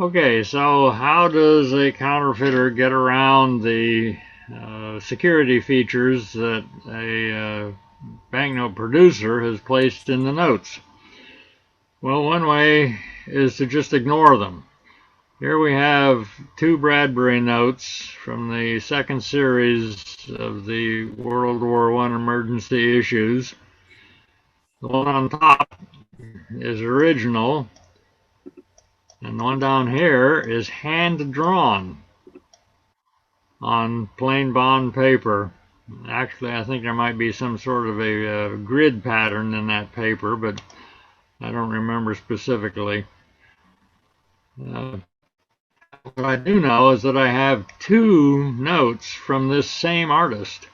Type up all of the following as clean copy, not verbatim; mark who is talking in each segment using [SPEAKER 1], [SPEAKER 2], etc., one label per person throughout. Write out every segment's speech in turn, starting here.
[SPEAKER 1] Okay, so how does a counterfeiter get around the security features that a banknote producer has placed in the notes? Well, one way is to just ignore them. Here we have two Bradbury notes from the second series of the World War I emergency issues. The one on top is original, and the one down here is hand-drawn on plain bond paper. Actually, I think there might be some sort of a grid pattern in that paper, but I don't remember specifically. What I do know is that I have two notes from this same artist,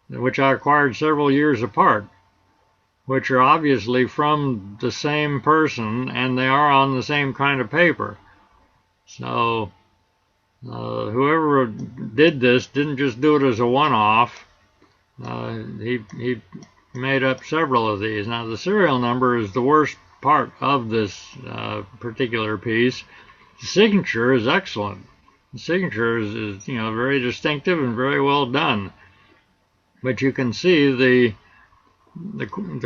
[SPEAKER 1] which I acquired several years apart, which are obviously from the same person, and they are on the same kind of paper. So whoever did this didn't just do it as a one-off. He made up several of these. Now, the serial number is the worst part of this particular piece. The signature is excellent. The signature is very distinctive and very well done. But you can see the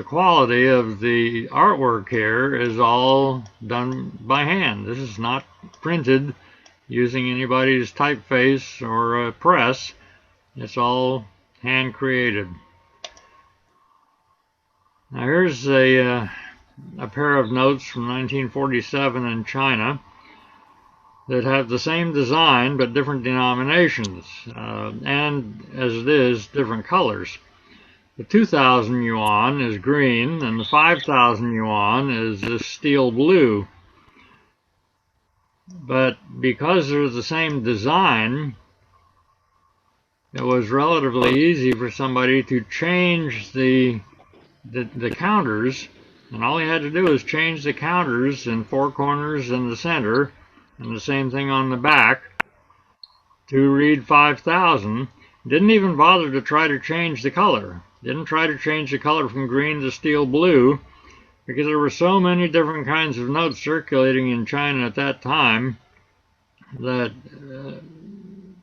[SPEAKER 1] quality of the artwork here is all done by hand. This is not printed using anybody's typeface or press. It's all hand created. Now here's a pair of notes from 1947 in China that have the same design but different denominations, and as it is, different colors. The 2,000 yuan is green, and the 5,000 yuan is this steel blue. But because they're the same design, it was relatively easy for somebody to change the counters, and all he had to do was change the counters in four corners in the center, and the same thing on the back, to read 5,000. Didn't even bother to try to change the color. Didn't try to change the color from green to steel blue, because there were so many different kinds of notes circulating in China at that time that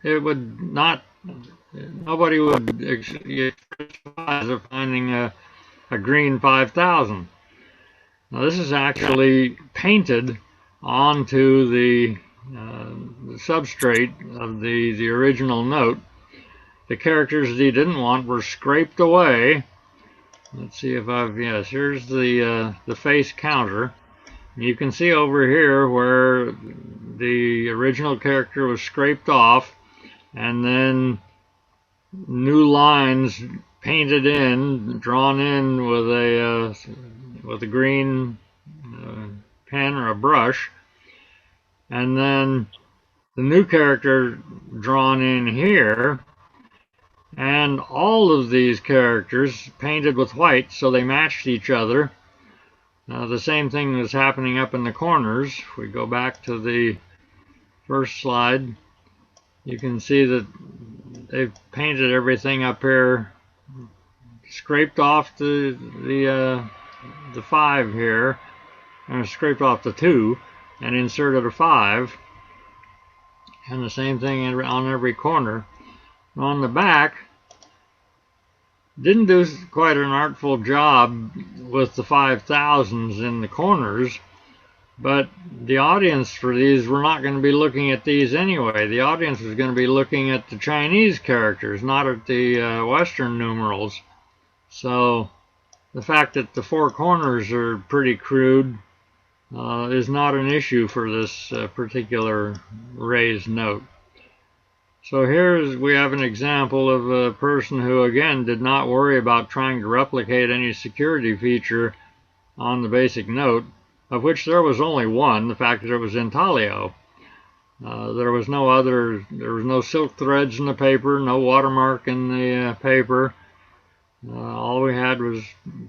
[SPEAKER 1] it would not, nobody would be surprised of finding a green 5,000. Now this is actually painted onto the substrate of the original note. The characters that he didn't want were scraped away. Let's see if yes, here's the face counter. You can see over here where the original character was scraped off, and then new lines painted in, drawn in with a green pen or a brush, and then the new character drawn in here, and all of these characters painted with white so they matched each other. The same thing was happening up in the corners. If we go back to the first slide, you can see that they've painted everything up here, scraped off the 5 here, and scraped off the 2 and inserted a 5, and the same thing on every corner. On the back, didn't do quite an artful job with the 5,000s in the corners, but the audience for these were not going to be looking at these anyway. The audience was going to be looking at the Chinese characters, not at the Western numerals. So the fact that the four corners are pretty crude is not an issue for this particular raised note. So here we have an example of a person who, again, did not worry about trying to replicate any security feature on the basic note, of which there was only one, the fact that it was intaglio. There was no silk threads in the paper, no watermark in the paper. All we had was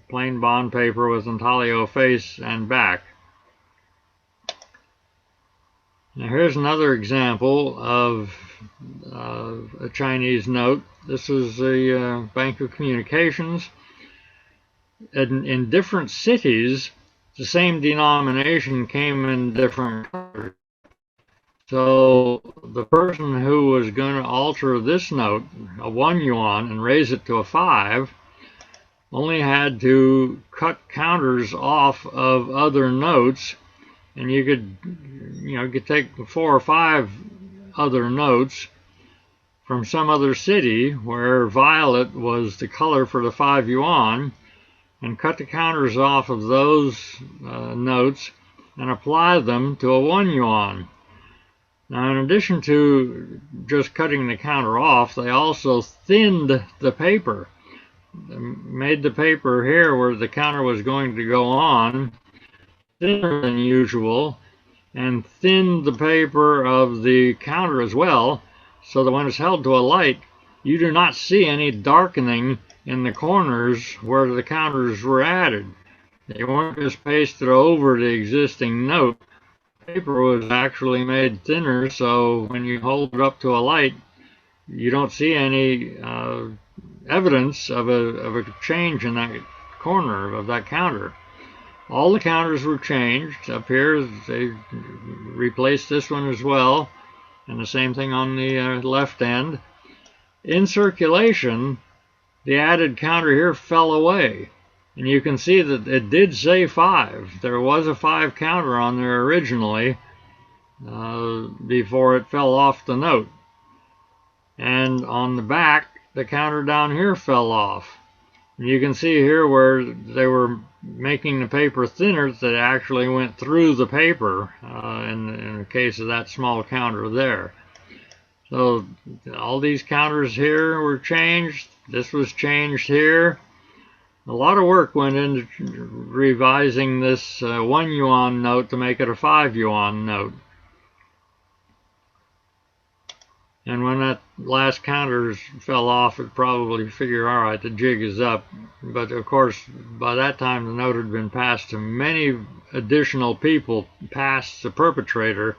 [SPEAKER 1] plain bond paper with intaglio face and back. Now here's another example of a Chinese note. This is the Bank of Communications. In different cities, the same denomination came in different colors. So the person who was going to alter this note, a 1 yuan, and raise it to a 5, only had to cut counters off of other notes, and you could take 4 or 5 other notes from some other city where violet was the color for the 5 yuan, and cut the counters off of those notes and apply them to a 1 yuan. Now, in addition to just cutting the counter off, they also thinned the paper. They made the paper here where the counter was going to go on thinner than usual, and thinned the paper of the counter as well, so that when it's held to a light, you do not see any darkening in the corners where the counters were added. They weren't just pasted over the existing note. Paper was actually made thinner, so when you hold it up to a light, you don't see any evidence of a change in that corner of that counter. All the counters were changed. Up here, they replaced this one as well, and the same thing on the left end. In circulation, the added counter here fell away, and you can see that it did say 5. There was a 5 counter on there originally before it fell off the note. And on the back, the counter down here fell off. And you can see here where they were making the paper thinner, that actually went through the paper in the case of that small counter there. So all these counters here were changed. This was changed here. A lot of work went into revising this 1 yuan note to make it a 5 yuan note. And when that last counter fell off, it probably figured, all right, the jig is up. But of course, by that time, the note had been passed to many additional people past the perpetrator.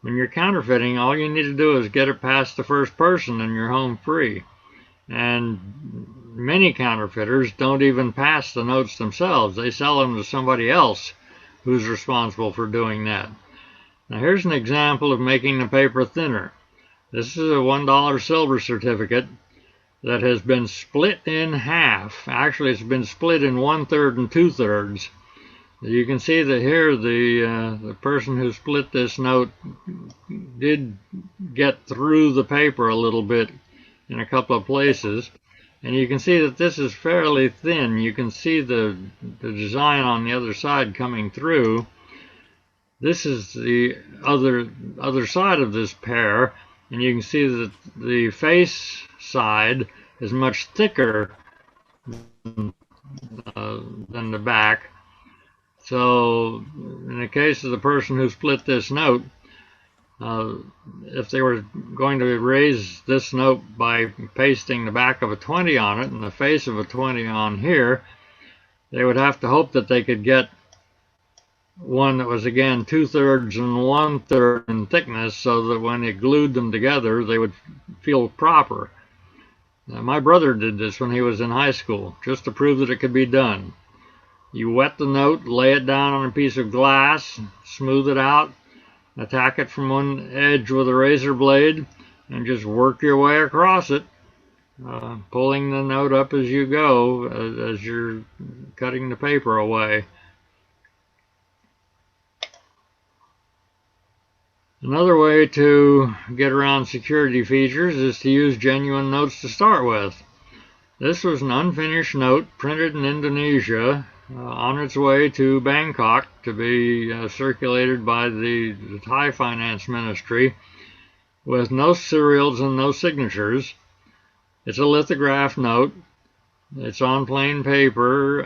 [SPEAKER 1] When you're counterfeiting, all you need to do is get it past the first person and you're home free. And many counterfeiters don't even pass the notes themselves. They sell them to somebody else who's responsible for doing that. Now here's an example of making the paper thinner. This is a $1 silver certificate that has been split in half. Actually, it's been split in 1/3 and 2/3. You can see that here the person who split this note did get through the paper a little bit in a couple of places. And you can see that this is fairly thin. You can see the design on the other side coming through. This is the other side of this pair. And you can see that the face side is much thicker than the back. So in the case of the person who split this note, if they were going to raise this note by pasting the back of a 20 on it and the face of a 20 on here, they would have to hope that they could get one that was again 2/3 and 1/3 in thickness, so that when they glued them together they would feel proper. Now, my brother did this when he was in high school, just to prove that it could be done. You wet the note, lay it down on a piece of glass, smooth it out, attack it from one edge with a razor blade, and just work your way across it, pulling the note up as you go, as you're cutting the paper away. Another way to get around security features is to use genuine notes to start with. This was an unfinished note printed in Indonesia on its way to Bangkok to be circulated by the Thai Finance Ministry with no serials and no signatures. It's a lithographed note. It's on plain paper.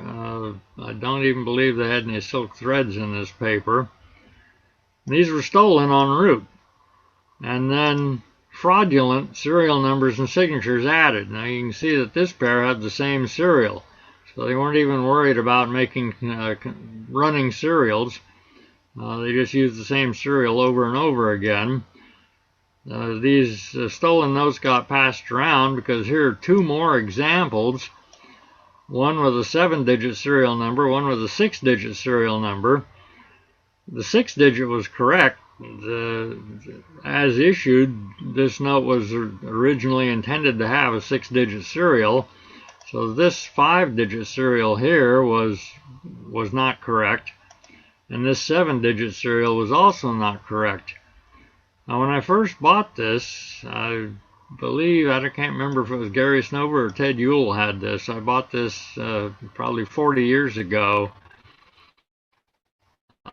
[SPEAKER 1] I don't even believe they had any silk threads in this paper. These were stolen en route, and then fraudulent serial numbers and signatures added. Now you can see that this pair had the same serial, so they weren't even worried about making running serials. They just used the same serial over and over again. These stolen notes got passed around because here are 2 more examples, one with a 7-digit serial number, one with a 6-digit serial number. The 6 digit was correct, as issued, this note was originally intended to have a 6-digit serial. So this 5-digit serial here was not correct, and this 7-digit serial was also not correct. Now, when I first bought this, I believe, I can't remember if it was Gary Snover or Ted Ewell had this. I bought this probably 40 years ago.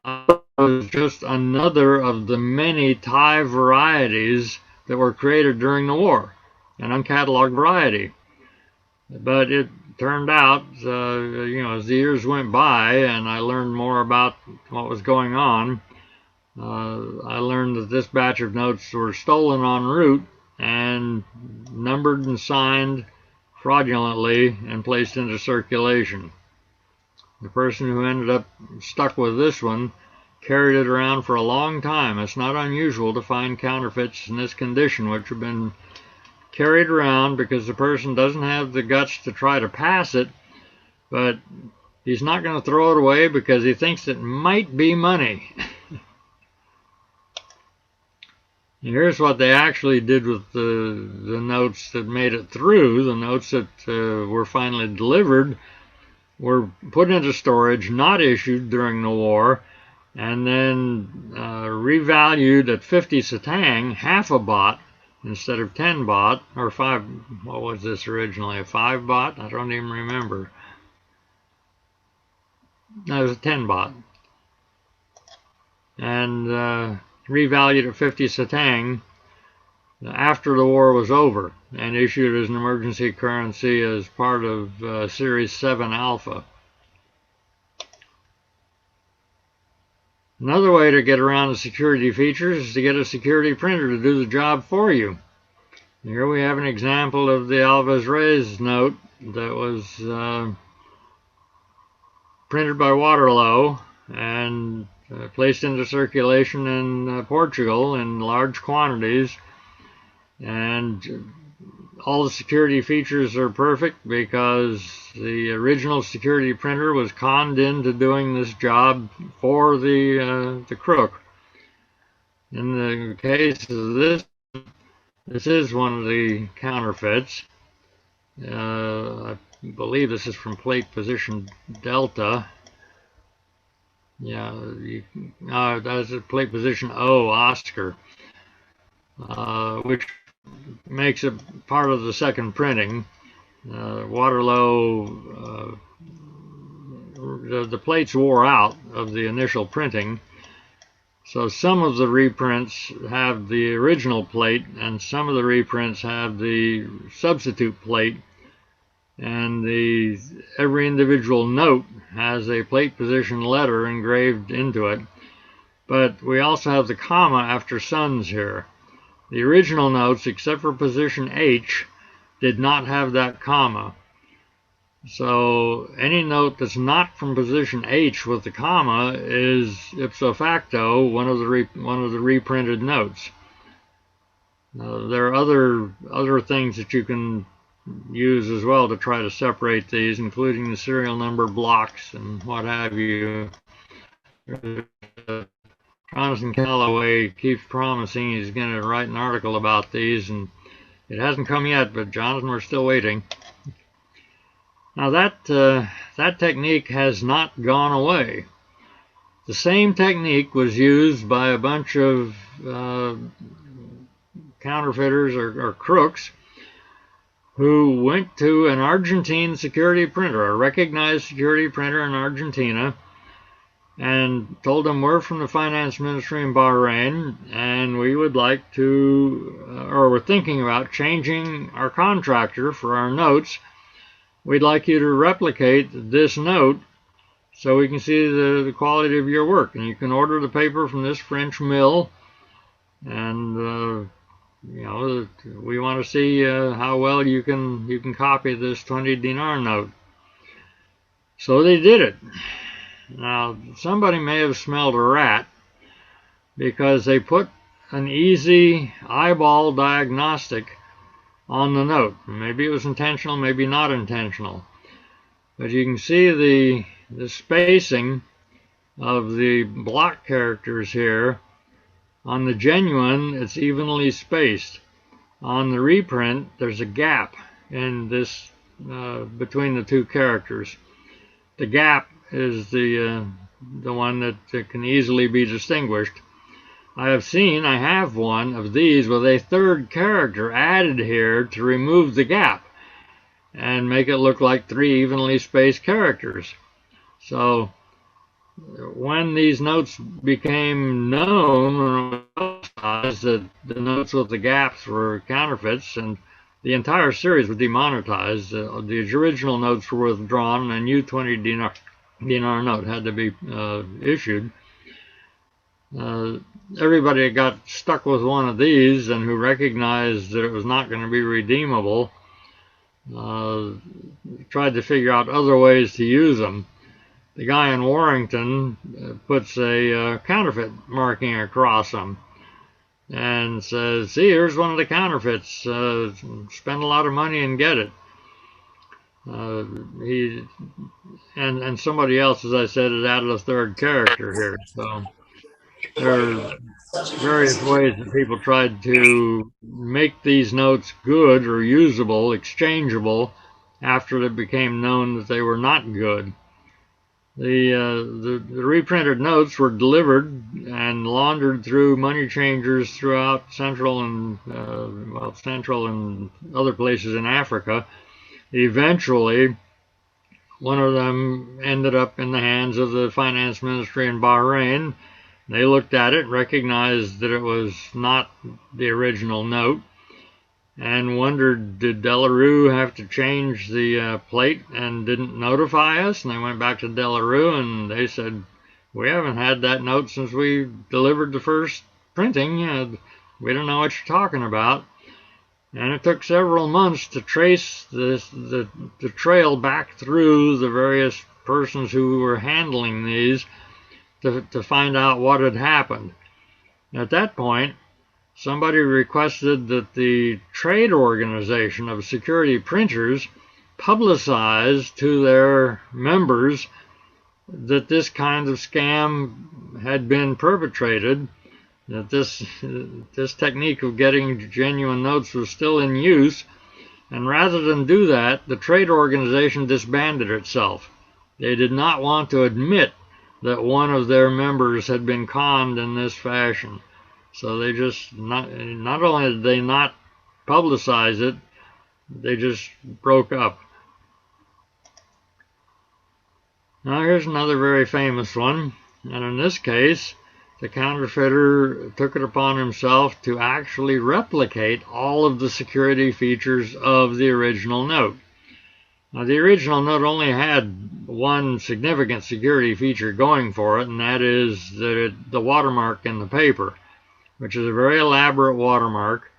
[SPEAKER 1] It was just another of the many Thai varieties that were created during the war, an uncatalogued variety. But it turned out, as the years went by and I learned more about what was going on, I learned that this batch of notes were stolen en route and numbered and signed fraudulently and placed into circulation. The person who ended up stuck with this one carried it around for a long time. It's not unusual to find counterfeits in this condition, which have been carried around because the person doesn't have the guts to try to pass it, but he's not going to throw it away because he thinks it might be money. Here's what they actually did with the notes that made it through. The notes that were finally delivered were put into storage, not issued during the war, and then revalued at 50 satang, half a baht, instead of 10 baht, or 5, what was this originally, a 5 baht? I don't even remember. No, it was a 10 baht. And revalued at 50 satang after the war was over and issued as an emergency currency as part of Series 7 Alpha. Another way to get around the security features is to get a security printer to do the job for you. Here we have an example of the Alvarez Reyes note that was printed by Waterloo and placed into circulation in Portugal in large quantities, and all the security features are perfect because the original security printer was conned into doing this job for the crook. In the case of this is one of the counterfeits. I believe this is from plate position Delta. Yeah, that's a plate position O, Oscar, which makes it part of the second printing. Waterloo, the plates wore out of the initial printing, so some of the reprints have the original plate and some of the reprints have the substitute plate, and every individual note has a plate position letter engraved into it, but we also have the comma after sons here. The original notes, except for position H, did not have that comma. So any note that's not from position H with the comma is ipso facto one of the reprinted notes. There are other things that you can use as well to try to separate these, including the serial number blocks and what have you. Jonathan Calloway keeps promising he's going to write an article about these, and it hasn't come yet, but Jonathan, we're still waiting. Now that technique has not gone away. The same technique was used by a bunch of counterfeiters or crooks who went to an Argentine security printer, a recognized security printer in Argentina, and told them we're from the finance ministry in Bahrain and we would like to, or we're thinking about changing our contractor for our notes. We'd like you to replicate this note so we can see the quality of your work. And you can order the paper from this French mill, and we want to see how well you can copy this 20 dinar note. So they did it. Now, somebody may have smelled a rat because they put an easy eyeball diagnostic on the note. Maybe it was intentional, maybe not intentional. But you can see the spacing of the block characters here On the genuine, it's evenly spaced. On the reprint, there's a gap in this between the two characters. The gap is the one that can easily be distinguished. I have one of these with a third character added here to remove the gap and make it look like 3 evenly spaced characters. So when these notes became known, that the notes with the gaps were counterfeits, and the entire series was demonetized. The original notes were withdrawn, and a new 20 dinar note had to be issued. Everybody got stuck with one of these and who recognized that it was not going to be redeemable tried to figure out other ways to use them. The guy in Warrington puts a counterfeit marking across them and says, see, here's one of the counterfeits. Spend a lot of money and get it. And somebody else, as I said, has added a third character here. So there are various ways that people tried to make these notes good or usable, exchangeable, after it became known that they were not good. The reprinted notes were delivered and laundered through money changers throughout Central and other places in Africa. Eventually, one of them ended up in the hands of the finance ministry in Bahrain. They looked at it, recognized that it was not the original note, and wondered, did Delarue have to change the plate and didn't notify us? And they went back to Delarue and they said, we haven't had that note since we delivered the first printing. We don't know what you're talking about. And it took several months to trace the trail back through the various persons who were handling these to find out what had happened. At that point, somebody requested that the trade organization of security printers publicize to their members that this kind of scam had been perpetrated, that this technique of getting genuine notes was still in use, and rather than do that, the trade organization disbanded itself. They did not want to admit that one of their members had been conned in this fashion. So they just, not only did they not publicize it, they just broke up. Now here's another very famous one, and in this case, the counterfeiter took it upon himself to actually replicate all of the security features of the original note. Now, the original note only had one significant security feature going for it, and that is that the watermark in the paper, which is a very elaborate watermark,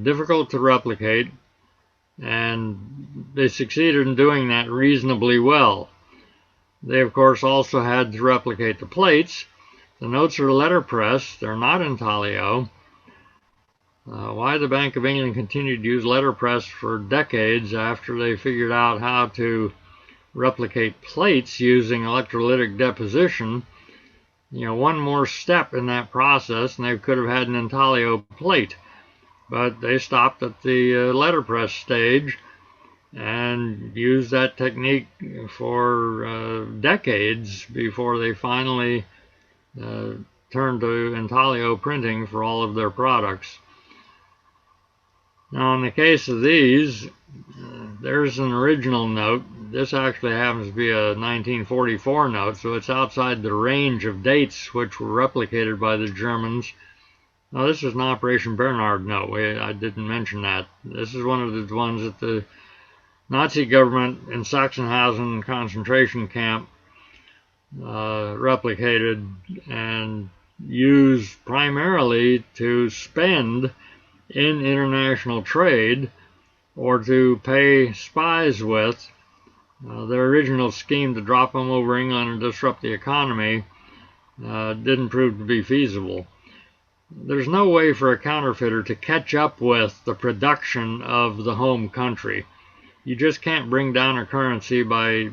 [SPEAKER 1] difficult to replicate, and they succeeded in doing that reasonably well. They, of course, also had to replicate the plates. The notes are letterpress, they're not intaglio. Why the Bank of England continued to use letterpress for decades after they figured out how to replicate plates using electrolytic deposition. One more step in that process and they could have had an intaglio plate. But they stopped at the letterpress stage and used that technique for decades before they finally turned to intaglio printing for all of their products. Now, in the case of these, there's an original note. This actually happens to be a 1944 note, so it's outside the range of dates which were replicated by the Germans. Now, this is an Operation Bernhard note. I didn't mention that. This is one of the ones that the Nazi government in Sachsenhausen concentration camp replicated and used primarily to spend in international trade or to pay spies with. Their original scheme to drop them over England and disrupt the economy didn't prove to be feasible. There's no way for a counterfeiter to catch up with the production of the home country. You just can't bring down a currency by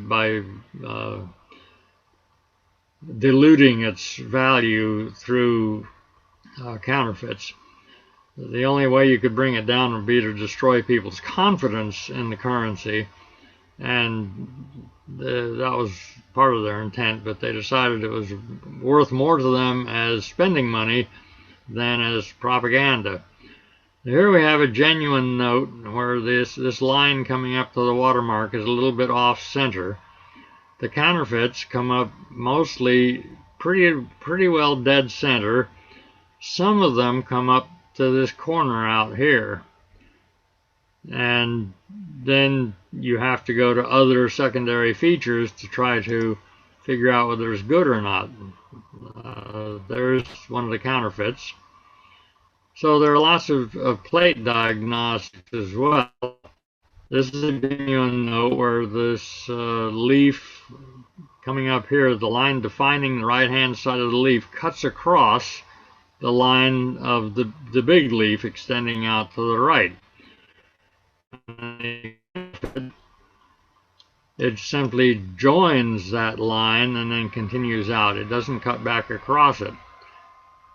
[SPEAKER 1] diluting its value through counterfeits. The only way you could bring it down would be to destroy people's confidence in the currency, and that was part of their intent, but they decided it was worth more to them as spending money than as propaganda. Here we have a genuine note where this line coming up to the watermark is a little bit off center. The counterfeits come up mostly pretty well dead center. Some of them come up to this corner out here, and then you have to go to other secondary features to try to figure out whether it's good or not. There's one of the counterfeits. So there are lots of plate diagnostics as well. This is a genuine note where this leaf coming up here, the line defining the right-hand side of the leaf, cuts across the line of the big leaf extending out to the right. It simply joins that line and then continues out. It doesn't cut back across it.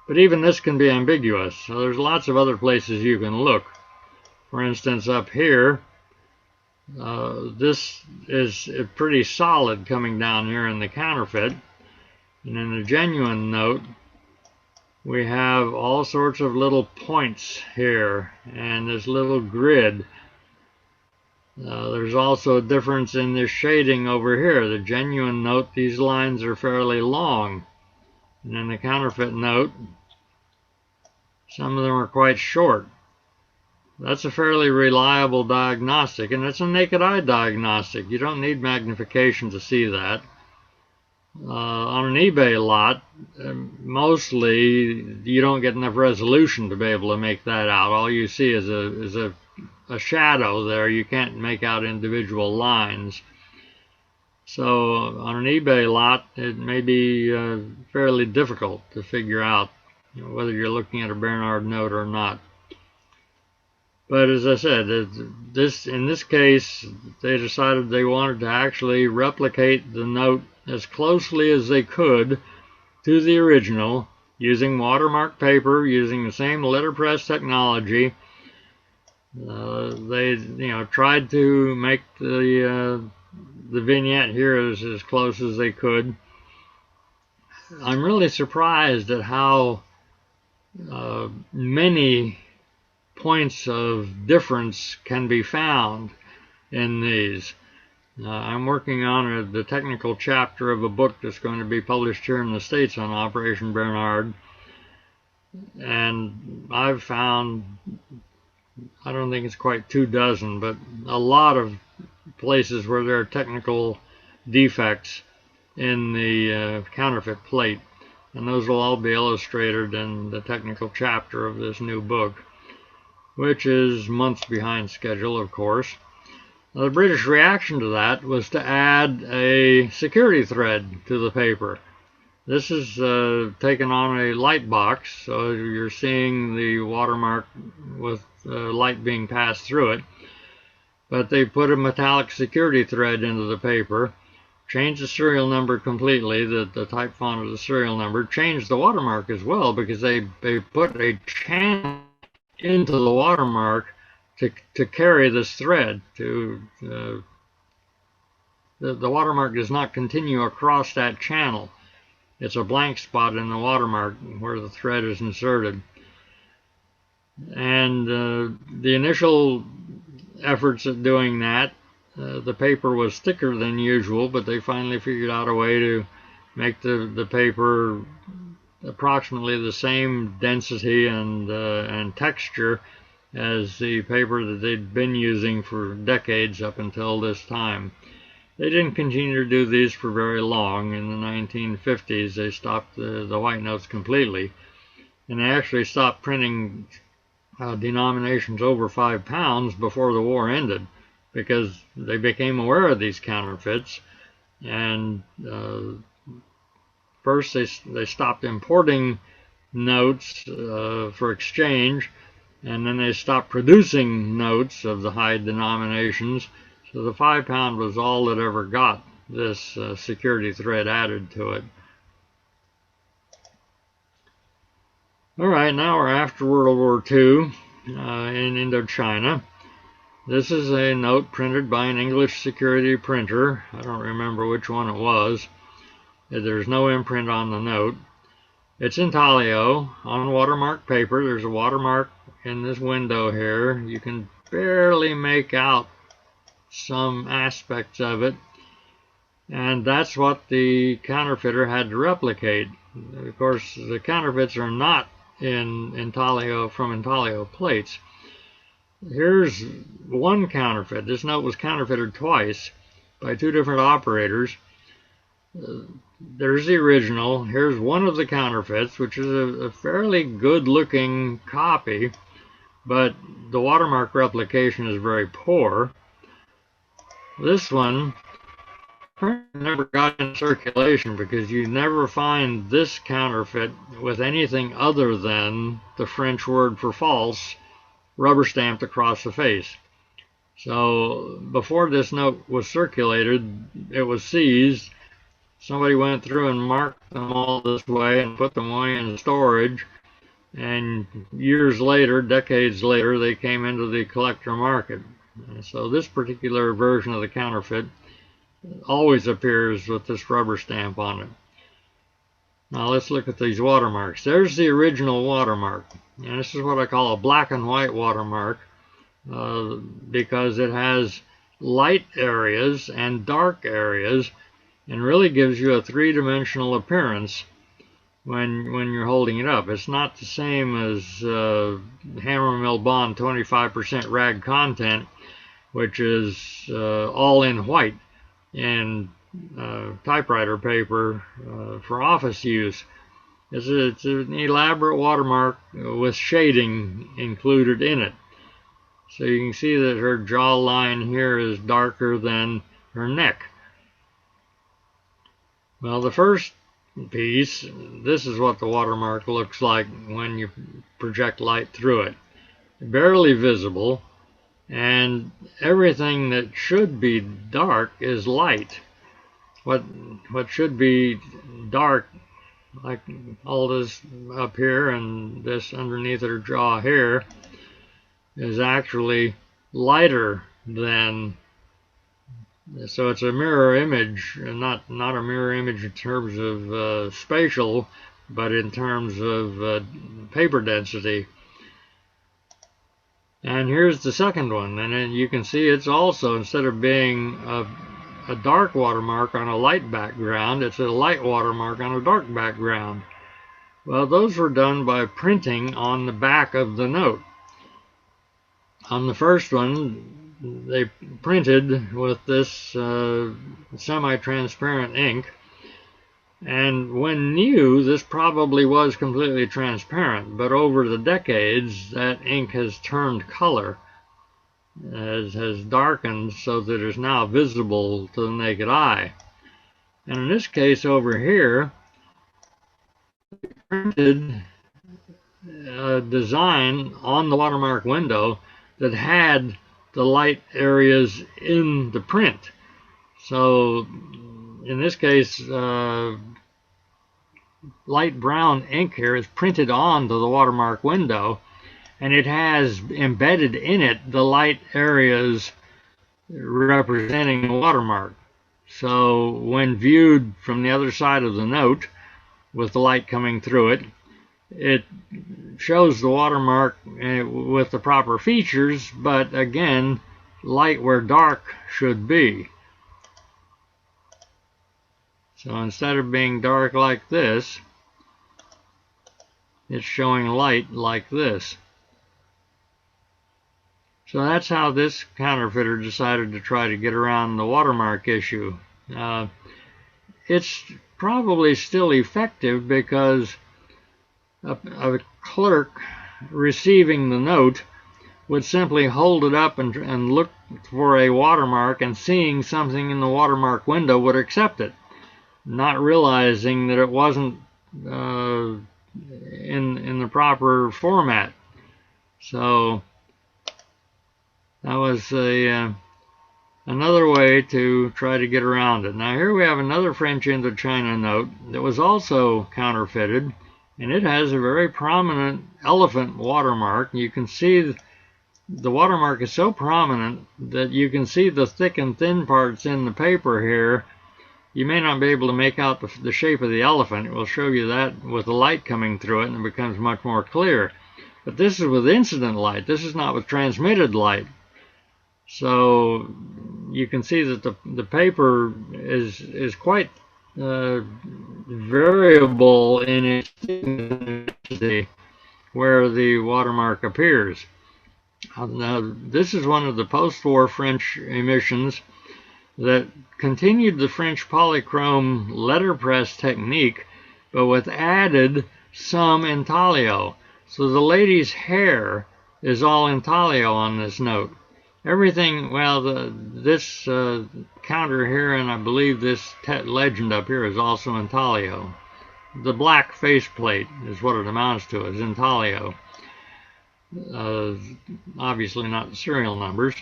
[SPEAKER 1] But even this can be ambiguous, so there's lots of other places you can look. For instance, up here, this is pretty solid coming down here in the counterfeit. And in the genuine note, we have all sorts of little points here and this little grid. There's also a difference in the shading over here. The genuine note, these lines are fairly long. And in the counterfeit note, some of them are quite short. That's a fairly reliable diagnostic, and it's a naked eye diagnostic. You don't need magnification to see that. On an eBay lot, mostly you don't get enough resolution to be able to make that out. All you see is a shadow there. You can't make out individual lines. So on an eBay lot, it may be fairly difficult to figure out whether you're looking at a Bernhard note or not. But as I said, in this case, they decided they wanted to actually replicate the note as closely as they could to the original, using watermark paper, using the same letterpress technology. They, tried to make the vignette here as close as they could. I'm really surprised at how many points of difference can be found in these. I'm working on the technical chapter of a book that's going to be published here in the States on Operation Bernhard, and I've found, I don't think it's quite 24, but a lot of places where there are technical defects in the counterfeit plate, and those will all be illustrated in the technical chapter of this new book, which is months behind schedule, of course. The British reaction to that was to add a security thread to the paper. This is taken on a light box, so you're seeing the watermark with light being passed through it. But they put a metallic security thread into the paper, changed the serial number completely, the type font of the serial number, changed the watermark as well, because they put a channel into the watermark to carry this thread. The watermark does not continue across that channel. It's a blank spot in the watermark where the thread is inserted. And the initial efforts at doing that, the paper was thicker than usual, but they finally figured out a way to make the paper approximately the same density and texture as the paper that they'd been using for decades up until this time. They didn't continue to do these for very long. In the 1950s, they stopped the white notes completely, and they actually stopped printing denominations over £5 before the war ended, because they became aware of these counterfeits, and first they stopped importing notes for exchange, and then they stopped producing notes of the high denominations, so the £5 was all that ever got this security thread added to it. All right, now we're after World War II in Indochina. This is a note printed by an English security printer. I don't remember which one it was. There's no imprint on the note. It's intaglio on watermark paper. There's a watermark in this window here. You can barely make out some aspects of it. And that's what the counterfeiter had to replicate. Of course, the counterfeits are not in intaglio from intaglio plates. Here's one counterfeit. This note was counterfeited twice by two different operators. There's the original. Here's one of the counterfeits, which is a fairly good-looking copy, but the watermark replication is very poor. This one never got in circulation because you never find this counterfeit with anything other than the French word for false rubber stamped across the face. So before this note was circulated, it was seized. Somebody went through and marked them all this way and put them away in storage. And years later, decades later, they came into the collector market. So this particular version of the counterfeit always appears with this rubber stamp on it. Now let's look at these watermarks. There's the original watermark. And this is what I call a black and white watermark because it has light areas and dark areas and really gives you a three-dimensional appearance when you're holding it up. It's not the same as Hammer Mill Bond 25% rag content, which is all in white and typewriter paper for office use. It's an elaborate watermark with shading included in it. So you can see that her jawline here is darker than her neck. Well, the first piece, this is what the watermark looks like when you project light through it. Barely visible, and everything that should be dark is light. What should be dark, like all this up here and this underneath her jaw here, is actually lighter than. So it's a mirror image, not a mirror image in terms of spatial, but in terms of paper density. And here's the second one, and then you can see it's also, instead of being a dark watermark on a light background, it's a light watermark on a dark background. Well, those were done by printing on the back of the note. On the first one, they printed with this semi-transparent ink, and when new, this probably was completely transparent, but over the decades, that ink has turned color, has darkened so that it is now visible to the naked eye. And in this case over here, they printed a design on the watermark window that had the light areas in the print. So in this case, light brown ink here is printed onto the watermark window, and it has embedded in it the light areas representing the watermark. So when viewed from the other side of the note with the light coming through it, it shows the watermark with the proper features, but again, light where dark should be. So instead of being dark like this, it's showing light like this. So that's how this counterfeiter decided to try to get around the watermark issue. It's probably still effective because a clerk receiving the note would simply hold it up and look for a watermark, and seeing something in the watermark window would accept it, not realizing that it wasn't in the proper format. So that was another way to try to get around it. Now here we have another French Indochina note that was also counterfeited and it has a very prominent elephant watermark. You can see the watermark is so prominent that you can see the thick and thin parts in the paper here. You may not be able to make out the shape of the elephant. It will show you that with the light coming through it, and it becomes much more clear. But this is with incident light. This is not with transmitted light. So you can see that the paper is quite variable in its intensity where the watermark appears. Now, this is one of the post-war French emissions that continued the French polychrome letterpress technique, but with added some intaglio. So the lady's hair is all intaglio on this note. Everything, well, this counter here, and I believe this legend up here is also intaglio. The black faceplate is what it amounts to, is intaglio. Obviously not the serial numbers.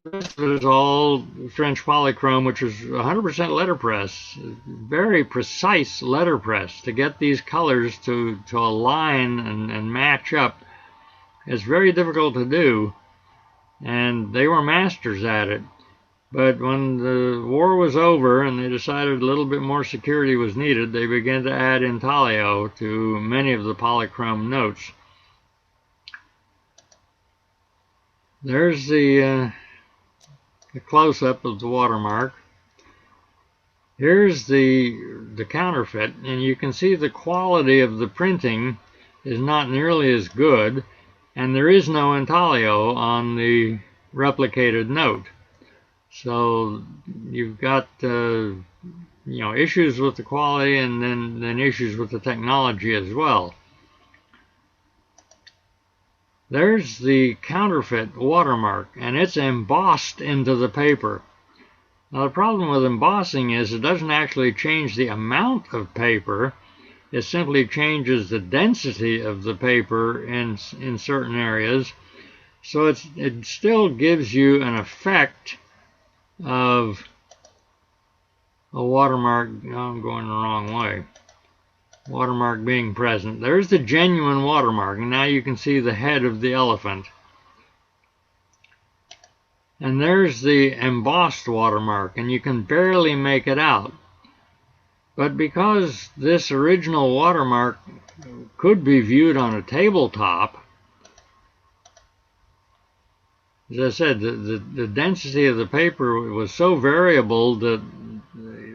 [SPEAKER 1] This is all French polychrome, which is 100% letterpress. Very precise letterpress to get these colors to align and match up. It's very difficult to do, and they were masters at it. But when the war was over and they decided a little bit more security was needed, they began to add intaglio to many of the polychrome notes. There's the close-up of the watermark. Here's the counterfeit, and you can see the quality of the printing is not nearly as good, and there is no intaglio on the replicated note. So you've got issues with the quality, and then issues with the technology as well. There's the counterfeit watermark, and it's embossed into the paper. Now the problem with embossing is it doesn't actually change the amount of paper. It simply changes the density of the paper in certain areas. So it still gives you an effect of a watermark. Oh, I'm going the wrong way. Watermark being present. There's the genuine watermark, and now you can see the head of the elephant. And there's the embossed watermark, and you can barely make it out. But because this original watermark could be viewed on a tabletop, as I said, the density of the paper was so variable that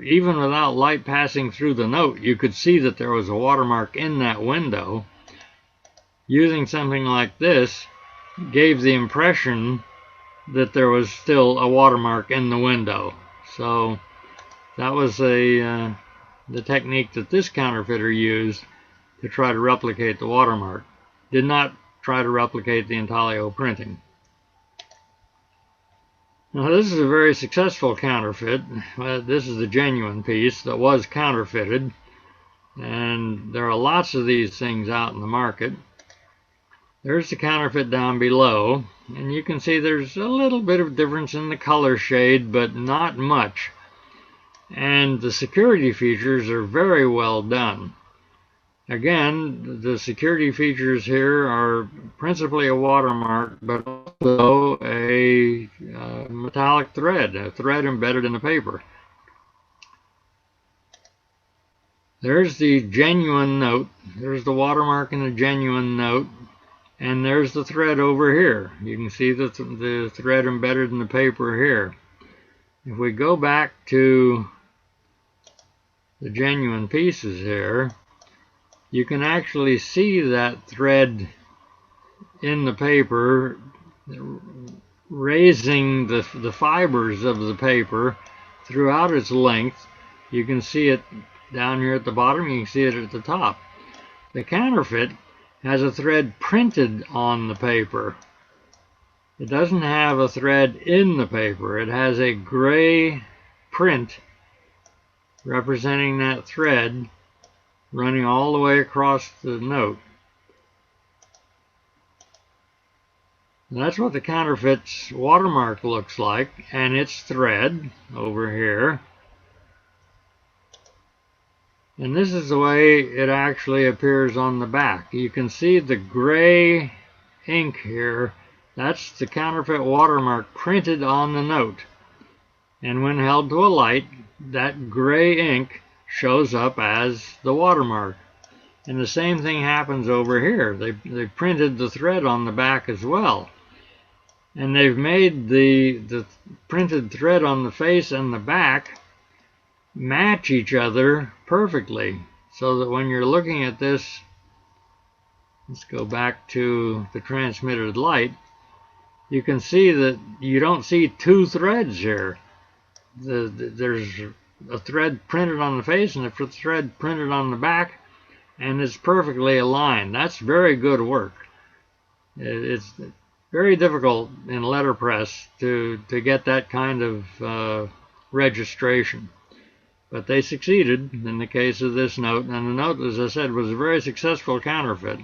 [SPEAKER 1] even without light passing through the note, you could see that there was a watermark in that window. Using something like this gave the impression that there was still a watermark in the window. So that was the technique that this counterfeiter used to try to replicate the watermark. Did not try to replicate the intaglio printing. Now this is a very successful counterfeit. This is the genuine piece that was counterfeited, and there are lots of these things out in the market. There's the counterfeit down below, and you can see there's a little bit of difference in the color shade, but not much. And the security features are very well done. Again, the security features here are principally a watermark, but also a metallic thread, a thread embedded in the paper. There's the genuine note. There's the watermark in the genuine note. And there's the thread over here. You can see the thread embedded in the paper here. If we go back to the genuine pieces here, you can actually see that thread in the paper raising the fibers of the paper throughout its length. You can see it down here at the bottom, you can see it at the top. The counterfeit has a thread printed on the paper. It doesn't have a thread in the paper. It has a gray print representing that thread running all the way across the note. And that's what the counterfeit's watermark looks like, and its thread over here And this is the way it actually appears on the back. You can see the gray ink here. That's the counterfeit watermark printed on the note. And when held to a light, that gray ink shows up as the watermark. And the same thing happens over here. They printed the thread on the back as well. And they've made the printed thread on the face and the back match each other perfectly. So that when you're looking at this, let's go back to the transmitted light, you can see that you don't see two threads here. There's a thread printed on the face and a thread printed on the back, and it's perfectly aligned. That's very good work. It's very difficult in letterpress to get that kind of registration. But they succeeded in the case of this note, and the note, as I said, was a very successful counterfeit.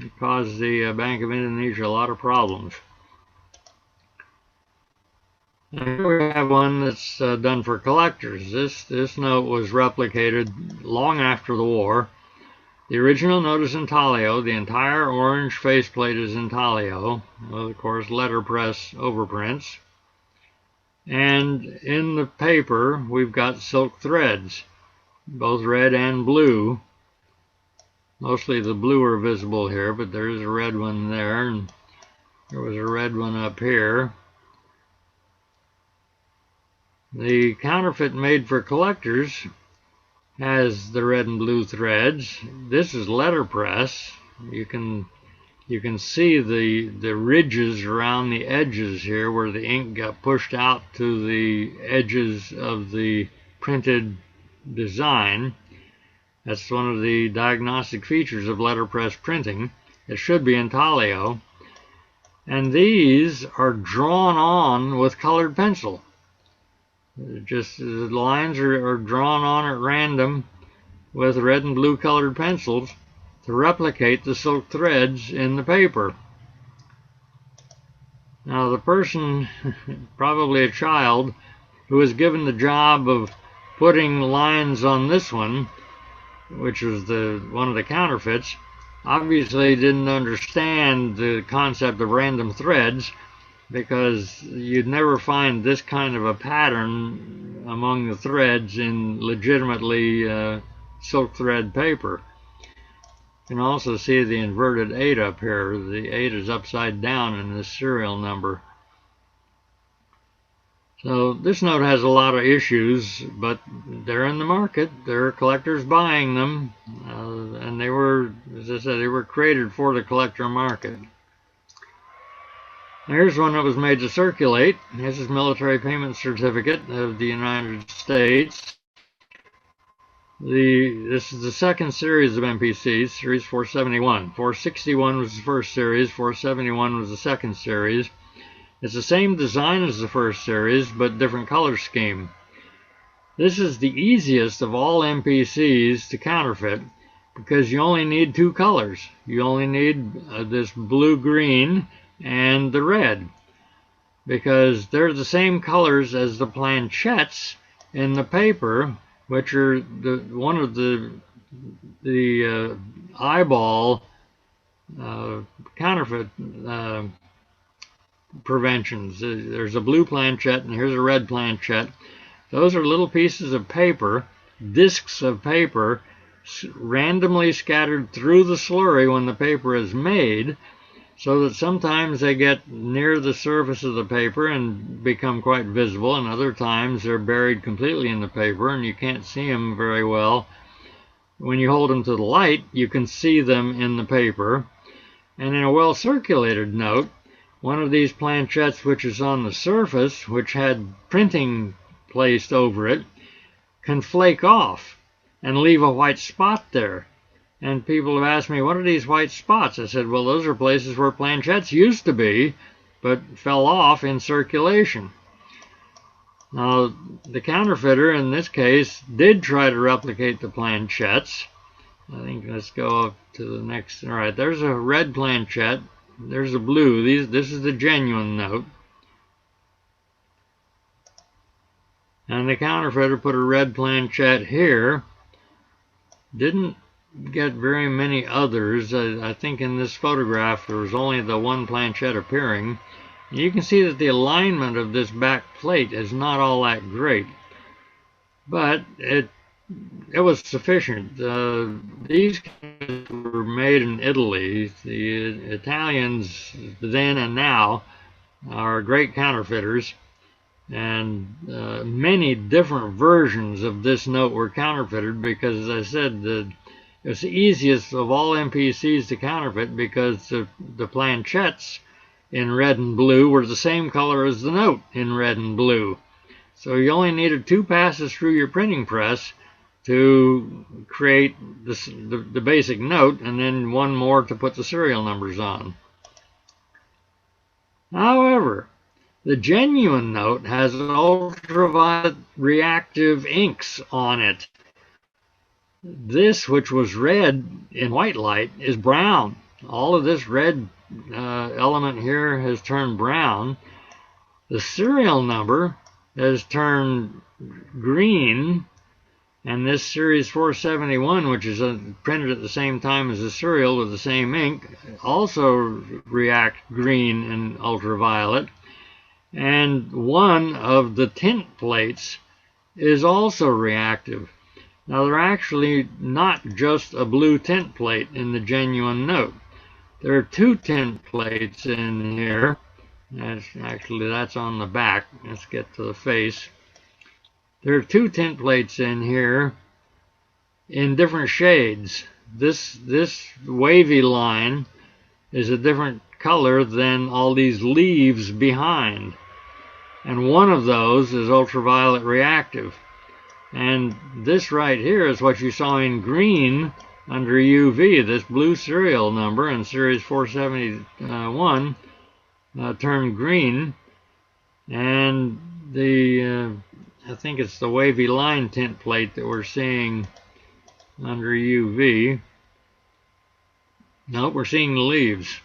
[SPEAKER 1] It caused the Bank of Indonesia a lot of problems. And here we have one that's done for collectors. This note was replicated long after the war. The original note is intaglio. The entire orange faceplate is intaglio. Well, of course, letterpress overprints. And in the paper, we've got silk threads, both red and blue. Mostly the blue are visible here, but there's a red one there, and there was a red one up here. The counterfeit made for collectors has the red and blue threads. This is letterpress. You can see the ridges around the edges here where the ink got pushed out to the edges of the printed design. That's one of the diagnostic features of letterpress printing. It should be intaglio. And these are drawn on with colored pencil. Just the lines are drawn on at random with red and blue colored pencils to replicate the silk threads in the paper. Now the person, probably a child, who was given the job of putting lines on this one, which was one of the counterfeits, obviously didn't understand the concept of random threads, because you'd never find this kind of a pattern among the threads in legitimately silk thread paper. You can also see the inverted 8 up here. The 8 is upside down in this serial number. So this note has a lot of issues, but they're in the market. There are collectors buying them, and they were, as I said, they were created for the collector market. Here's one that was made to circulate. This is military payment certificate of the United States. This is the second series of MPCs, series 471. 461 was the first series, 471 was the second series. It's the same design as the first series, but different color scheme. This is the easiest of all MPCs to counterfeit because you only need two colors. You only need this blue-green and the red, because they're the same colors as the planchettes in the paper, which are one of the eyeball counterfeit preventions. There's a blue planchette and here's a red planchette. Those are little pieces of paper, discs of paper, randomly scattered through the slurry when the paper is made, so that sometimes they get near the surface of the paper and become quite visible, and other times they're buried completely in the paper and you can't see them very well. When you hold them to the light, you can see them in the paper. And in a well-circulated note, one of these planchettes which is on the surface, which had printing placed over it, can flake off and leave a white spot there. And people have asked me, what are these white spots? I said, well, those are places where planchettes used to be, but fell off in circulation. Now, the counterfeiter, in this case, did try to replicate the planchettes. I think let's go up to the next. All right, there's a red planchette. There's a blue. This is the genuine note. And the counterfeiter put a red planchette here didn't get very many others. I think in this photograph there was only the one planchette appearing. You can see that the alignment of this back plate is not all that great, but it was sufficient. These were made in Italy. The Italians then and now are great counterfeiters, and many different versions of this note were counterfeited because, as I said, it's the easiest of all MPCs to counterfeit because the planchettes in red and blue were the same color as the note in red and blue. So you only needed 2 passes through your printing press to create the basic note, and then 1 more to put the serial numbers on. However, the genuine note has ultraviolet reactive inks on it. This, which was red in white light, is brown. All of this red element here has turned brown. The serial number has turned green, and this series 471, which is printed at the same time as the serial with the same ink, also react green and ultraviolet. And one of the tint plates is also reactive. Now, they're actually not just a blue tint plate in the genuine note. There are 2 tint plates in here. That's on the back. Let's get to the face. There are 2 tint plates in here in different shades. This wavy line is a different color than all these leaves behind. And one of those is ultraviolet reactive. And this right here is what you saw in green under UV. This blue serial number in series 471 turned green. And I think it's the wavy line tint plate that we're seeing under UV. No, we're seeing the leaves.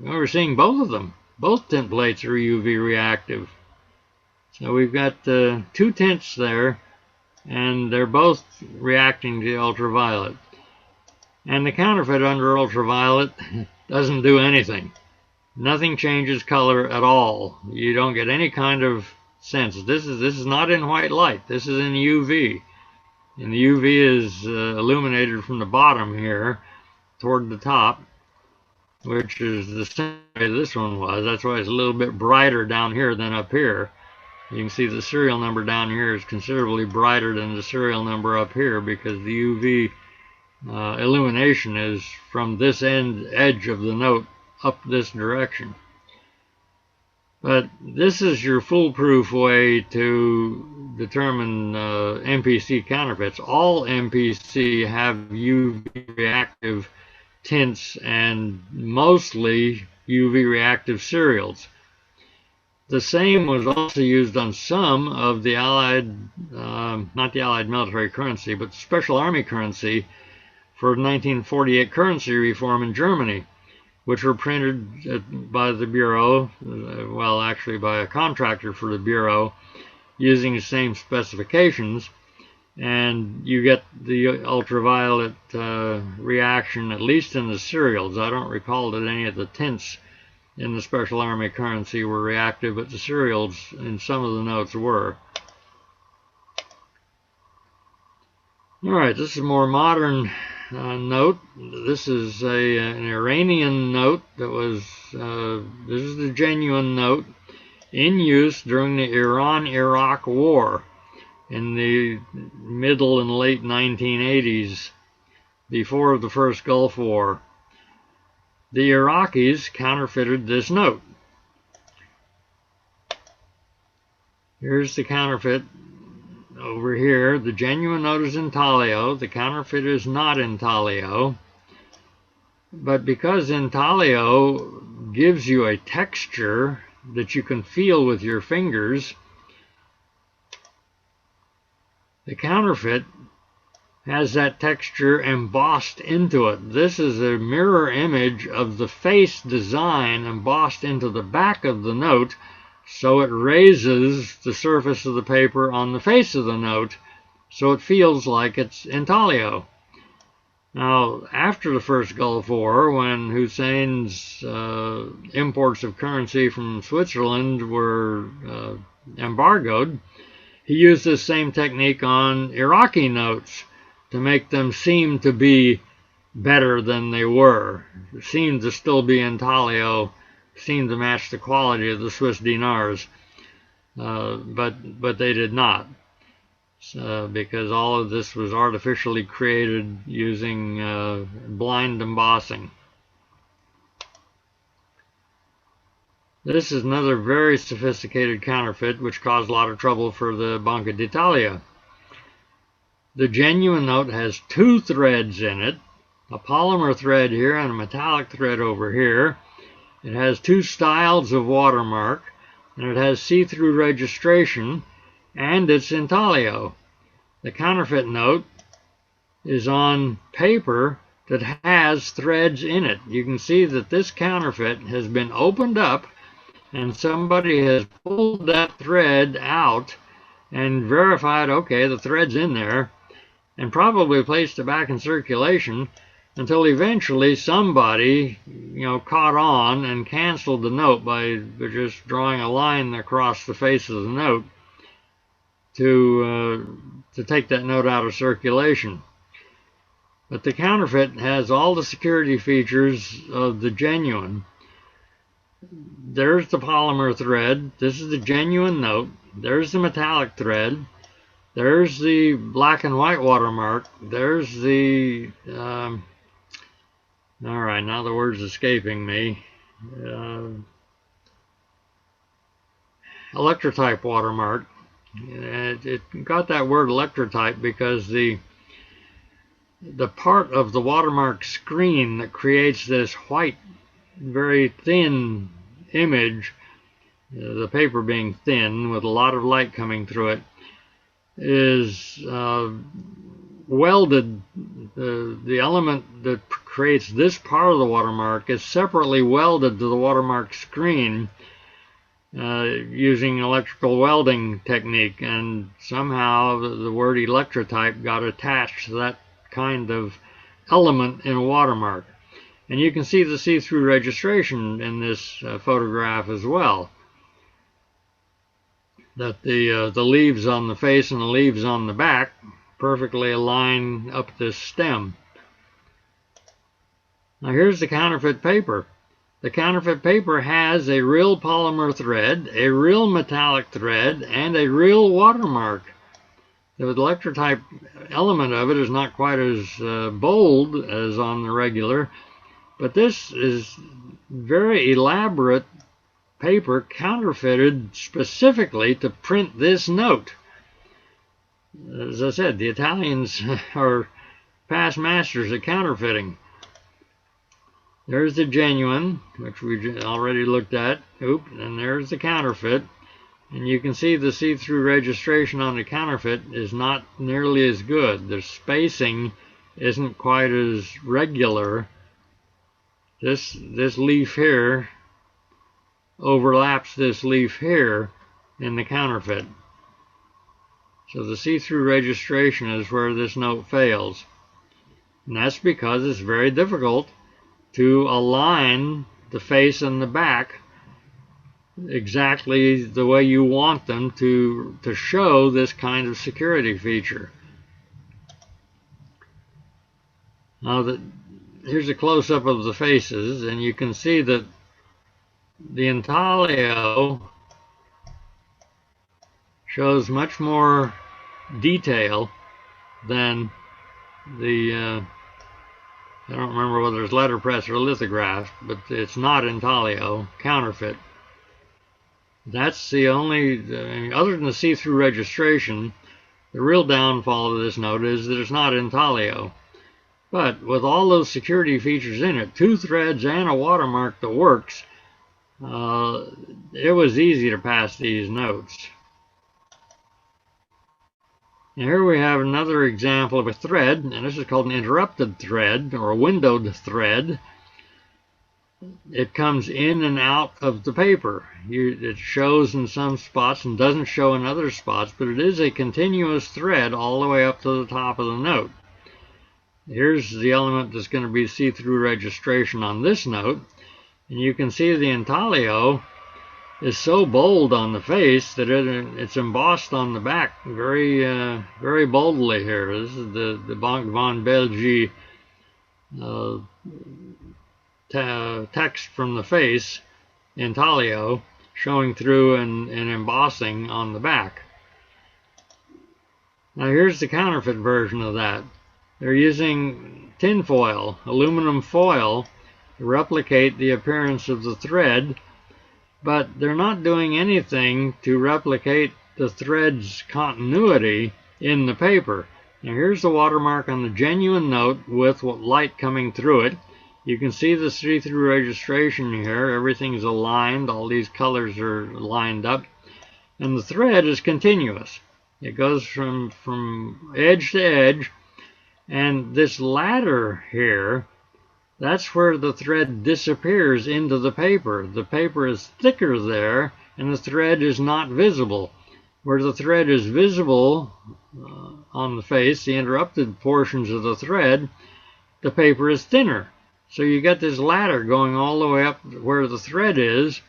[SPEAKER 1] We're seeing both of them. Both tint plates are UV reactive. So we've got 2 tints there, and they're both reacting to ultraviolet. And the counterfeit under ultraviolet doesn't do anything. Nothing changes color at all. You don't get any kind of sense. This is not in white light. This is in UV. And the UV is illuminated from the bottom here toward the top, which is the same way this one was. That's why it's a little bit brighter down here than up here. You can see the serial number down here is considerably brighter than the serial number up here because the UV illumination is from this edge of the note up this direction. But this is your foolproof way to determine MPC counterfeits. All MPC have UV reactive tints and mostly UV reactive serials. The same was also used on some of the Allied, not the Allied military currency, but the Special Army currency for 1948 currency reform in Germany, which were printed by the Bureau, well, actually by a contractor for the Bureau, using the same specifications. And you get the ultraviolet reaction, at least in the serials. I don't recall that any of the tints in the Special Army currency were reactive, but the serials in some of the notes were. All right, this is a more modern note. This is an Iranian note that was, this is the genuine note in use during the Iran-Iraq War in the middle and late 1980s, before the first Gulf War. The Iraqis counterfeited this note. Here's the counterfeit over here. The genuine note is intaglio. The counterfeit is not intaglio. But because intaglio gives you a texture that you can feel with your fingers, the counterfeit has that texture embossed into it. This is a mirror image of the face design embossed into the back of the note, so it raises the surface of the paper on the face of the note so it feels like it's intaglio. Now, after the first Gulf War, when Hussein's imports of currency from Switzerland were embargoed, he used this same technique on Iraqi notes to make them seem to be better than they were. It seemed to still be intaglio, seemed to match the quality of the Swiss dinars, but they did not. Because all of this was artificially created using blind embossing. This is another very sophisticated counterfeit which caused a lot of trouble for the Banca d'Italia. The genuine note has two threads in it, a polymer thread here and a metallic thread over here. It has two styles of watermark, and it has see-through registration, and it's intaglio. The counterfeit note is on paper that has threads in it. You can see that this counterfeit has been opened up and somebody has pulled that thread out and verified, okay, the thread's in there, and probably placed it back in circulation until eventually somebody, caught on and canceled the note by just drawing a line across the face of the note to take that note out of circulation. But the counterfeit has all the security features of the genuine. There's the polymer thread. This is the genuine note. There's the metallic thread. There's the black and white watermark. There's the all right, now the word's escaping me. Electrotype watermark. It got that word electrotype because the part of the watermark screen that creates this white, very thin image, the paper being thin with a lot of light coming through it, is welded. The element that creates this part of the watermark is separately welded to the watermark screen using electrical welding technique, and somehow the word electrotype got attached to that kind of element in a watermark. And you can see the see-through registration in this photograph as well. That the leaves on the face and the leaves on the back perfectly align up this stem. Now here's the counterfeit paper. The counterfeit paper has a real polymer thread, a real metallic thread, and a real watermark. The electrotype element of it is not quite as bold as on the regular, but this is very elaborate paper counterfeited specifically to print this note. As I said, the Italians are past masters at counterfeiting. There's the genuine, which we already looked at. And there's the counterfeit. And you can see the see-through registration on the counterfeit is not nearly as good. The spacing isn't quite as regular. This leaf here overlaps this leaf here in the counterfeit. So the see-through registration is where this note fails. And that's because it's very difficult to align the face and the back exactly the way you want them to show this kind of security feature. Now here's a close-up of the faces, and you can see that the intaglio shows much more detail than the I don't remember whether it's letterpress or lithograph, but it's not intaglio, counterfeit. That's the only, other than the see-through registration, the real downfall of this note is that it's not intaglio. But with all those security features in it, two threads and a watermark that works, it was easy to pass these notes. And here we have another example of a thread, and this is called an interrupted thread or a windowed thread. it comes in and out of the paper. It shows in some spots and doesn't show in other spots, but it is a continuous thread all the way up to the top of the note. Here's the element that's going to be see-through registration on this note, and you can see the intaglio is so bold on the face that it's embossed on the back very very boldly here. This is the Banque von Belgique text from the face, intaglio, showing through and embossing on the back. Now here's the counterfeit version of that. They're using tin foil, aluminum foil, to replicate the appearance of the thread, but they're not doing anything to replicate the thread's continuity in the paper. Now here's the watermark on the genuine note with light coming through it. You can see the see-through registration here. Everything's aligned. All these colors are lined up. And the thread is continuous. It goes from edge to edge. And this ladder here, that's where the thread disappears into the paper. The paper is thicker there, and the thread is not visible. Where the thread is visible on the face, the interrupted portions of the thread, the paper is thinner. So you get this ladder going all the way up where the thread is,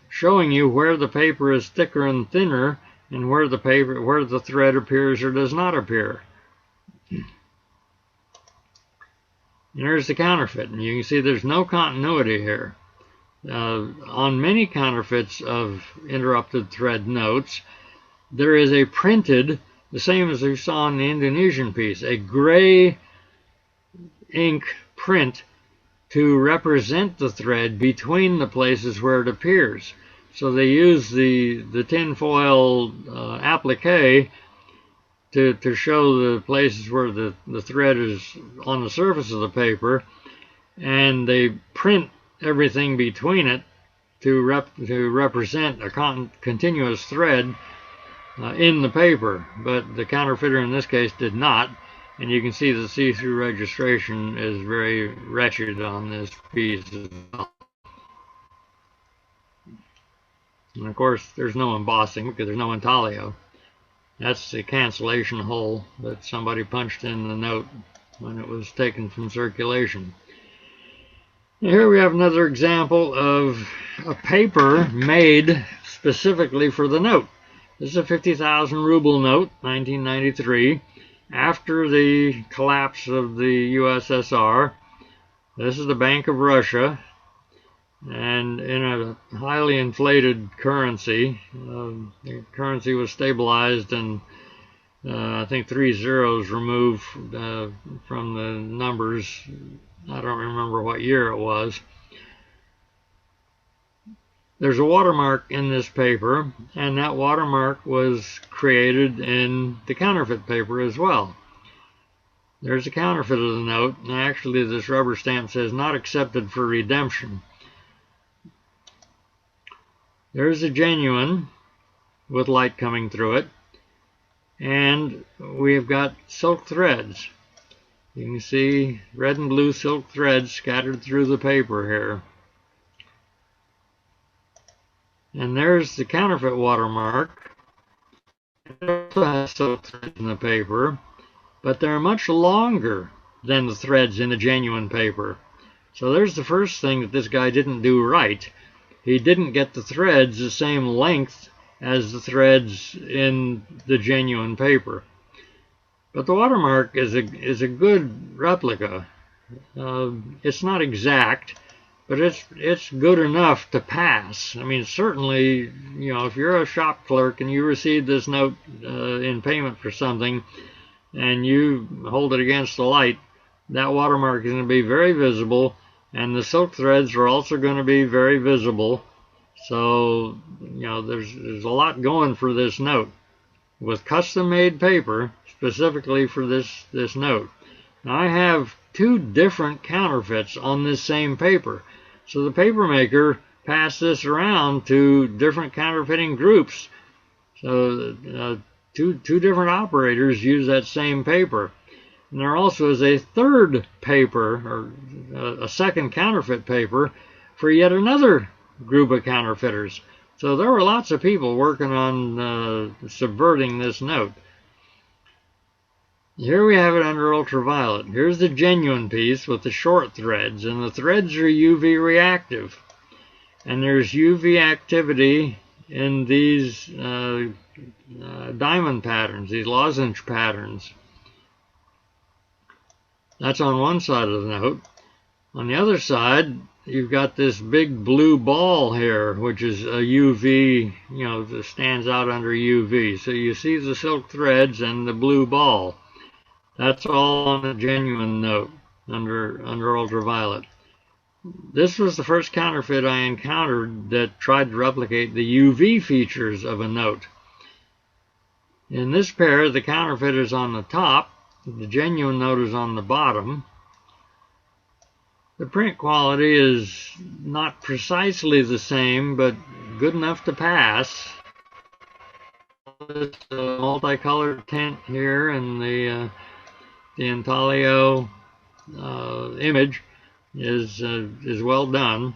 [SPEAKER 1] showing you where the paper is thicker and thinner, and where the thread appears or does not appear. And there's the counterfeit, and you can see there's no continuity here. On many counterfeits of interrupted thread notes, there is a printed, the same as we saw in the Indonesian piece, a gray ink print to represent the thread between the places where it appears. So they use the tin foil applique to show the places where the thread is on the surface of the paper, and they print everything between it to represent a continuous thread in the paper. But the counterfeiter in this case did not, and you can see the see-through registration is very wretched on this piece as well. And of course there's no embossing because there's no intaglio. That's the cancellation hole that somebody punched in the note when it was taken from circulation. Here we have another example of a paper made specifically for the note. This is a 50,000 ruble note, 1993, after the collapse of the USSR. This is the Bank of Russia, and in a highly inflated currency. The currency was stabilized, and I think 3 zeros removed from the numbers. I don't remember what year it was. There's a watermark in this paper, and that watermark was created in the counterfeit paper as well. There's a counterfeit of the note, and actually this rubber stamp says not accepted for redemption. There's a genuine with light coming through it, and we've got silk threads. You can see red and blue silk threads scattered through the paper here. And there's the counterfeit watermark. It also has silk threads in the paper, but they're much longer than the threads in the genuine paper. So there's the first thing that this guy didn't do right. He didn't get the threads the same length as the threads in the genuine paper. But the watermark is a good replica. It's not exact, but it's good enough to pass. I mean, certainly, you know, if you're a shop clerk and you receive this note in payment for something, and you hold it against the light, that watermark is going to be very visible, and the silk threads are also going to be very visible. So, you know, there's a lot going for this note with custom-made paper specifically for this note. Now, I have 2 different counterfeits on this same paper. So the paper maker passed this around to different counterfeiting groups. So two different operators use that same paper. And there also is a third paper, or a second counterfeit paper, for yet another group of counterfeiters. So there were lots of people working on subverting this note. Here we have it under ultraviolet. Here's the genuine piece with the short threads, and the threads are UV reactive. And there's UV activity in these diamond patterns, these lozenge patterns. That's on one side of the note. On the other side, you've got this big blue ball here, which is a UV, that stands out under UV. So you see the silk threads and the blue ball. That's all on a genuine note under ultraviolet. This was the first counterfeit I encountered that tried to replicate the UV features of a note. In this pair, the counterfeit is on the top, the genuine note is on the bottom. The print quality is not precisely the same, but good enough to pass. This multicolored tint here and the intaglio image is well done.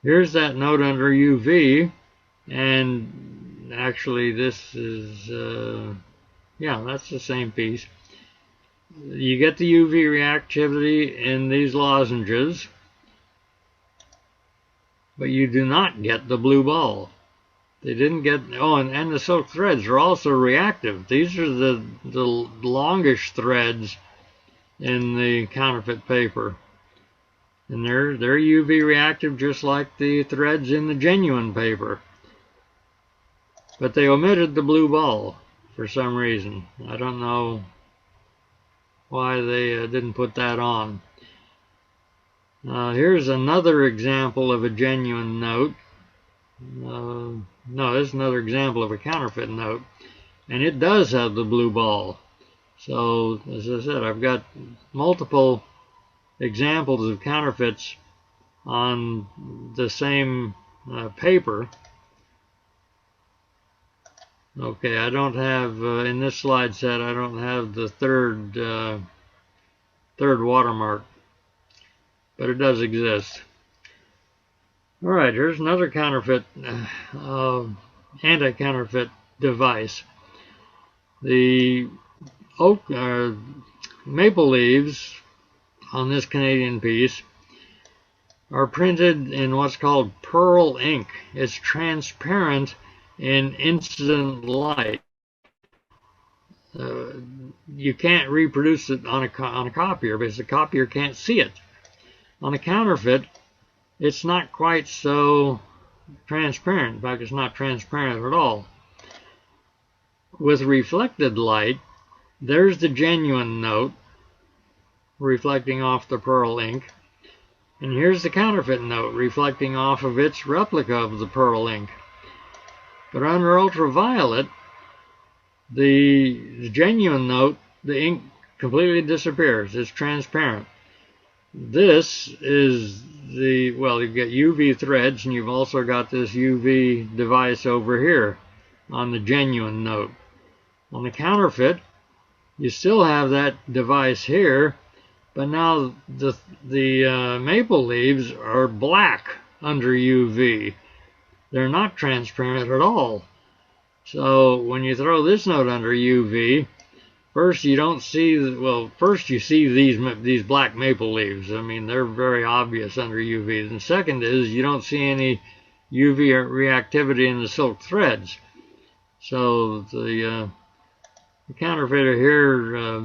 [SPEAKER 1] Here's that note under UV, and actually this is that's the same piece. You get the UV reactivity in these lozenges, but you do not get the blue ball. They didn't get, and the silk threads are also reactive. These are the longish threads in the counterfeit paper. And they're UV reactive just like the threads in the genuine paper. But they omitted the blue ball for some reason. I don't know why they didn't put that on. Here's another example of a genuine note. No, this is another example of a counterfeit note, and it does have the blue ball. So, as I said, I've got multiple examples of counterfeits on the same paper. Okay, I don't have, in this slide set, I don't have the third watermark, but it does exist. All right, here's another counterfeit, anti-counterfeit device. The maple leaves on this Canadian piece are printed in what's called pearl ink. It's transparent in incident light. You can't reproduce it on a copier because the copier can't see it. On a counterfeit, it's not quite so transparent. In fact, it's not transparent at all. With reflected light, there's the genuine note reflecting off the pearl ink, and here's the counterfeit note reflecting off of its replica of the pearl ink. But under ultraviolet, the genuine note, the ink completely disappears. It's transparent. This is you've got UV threads, and you've also got this UV device over here on the genuine note. On the counterfeit, you still have that device here, but now the maple leaves are black under UV. They're not transparent at all. So when you throw this note under UV, first you don't see, first you see these black maple leaves. I mean, they're very obvious under UV. And second is you don't see any UV reactivity in the silk threads. So the counterfeiter here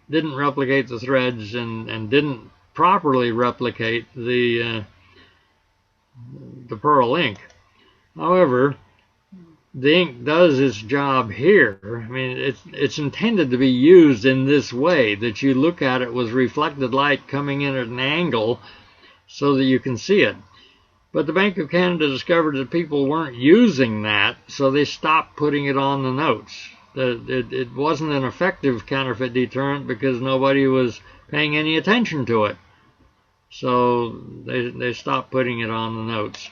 [SPEAKER 1] didn't replicate the threads and didn't properly replicate the pearl ink. However, the ink does its job here. I mean, it's intended to be used in this way, that you look at it with reflected light coming in at an angle so that you can see it. But the Bank of Canada discovered that people weren't using that, so they stopped putting it on the notes. It wasn't an effective counterfeit deterrent because nobody was paying any attention to it. So they stopped putting it on the notes.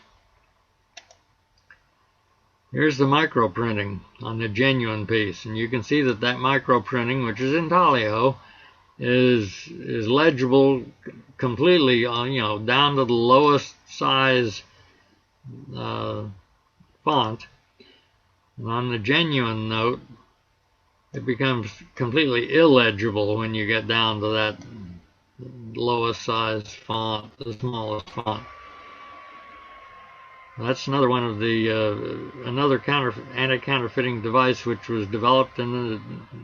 [SPEAKER 1] Here's the micro printing on the genuine piece, and you can see that that micro printing, which is intaglio, is legible completely on down to the lowest size font. And on the genuine note, it becomes completely illegible when you get down to that lowest size font, the smallest font. That's another one of the another anti-counterfeiting device which was developed in the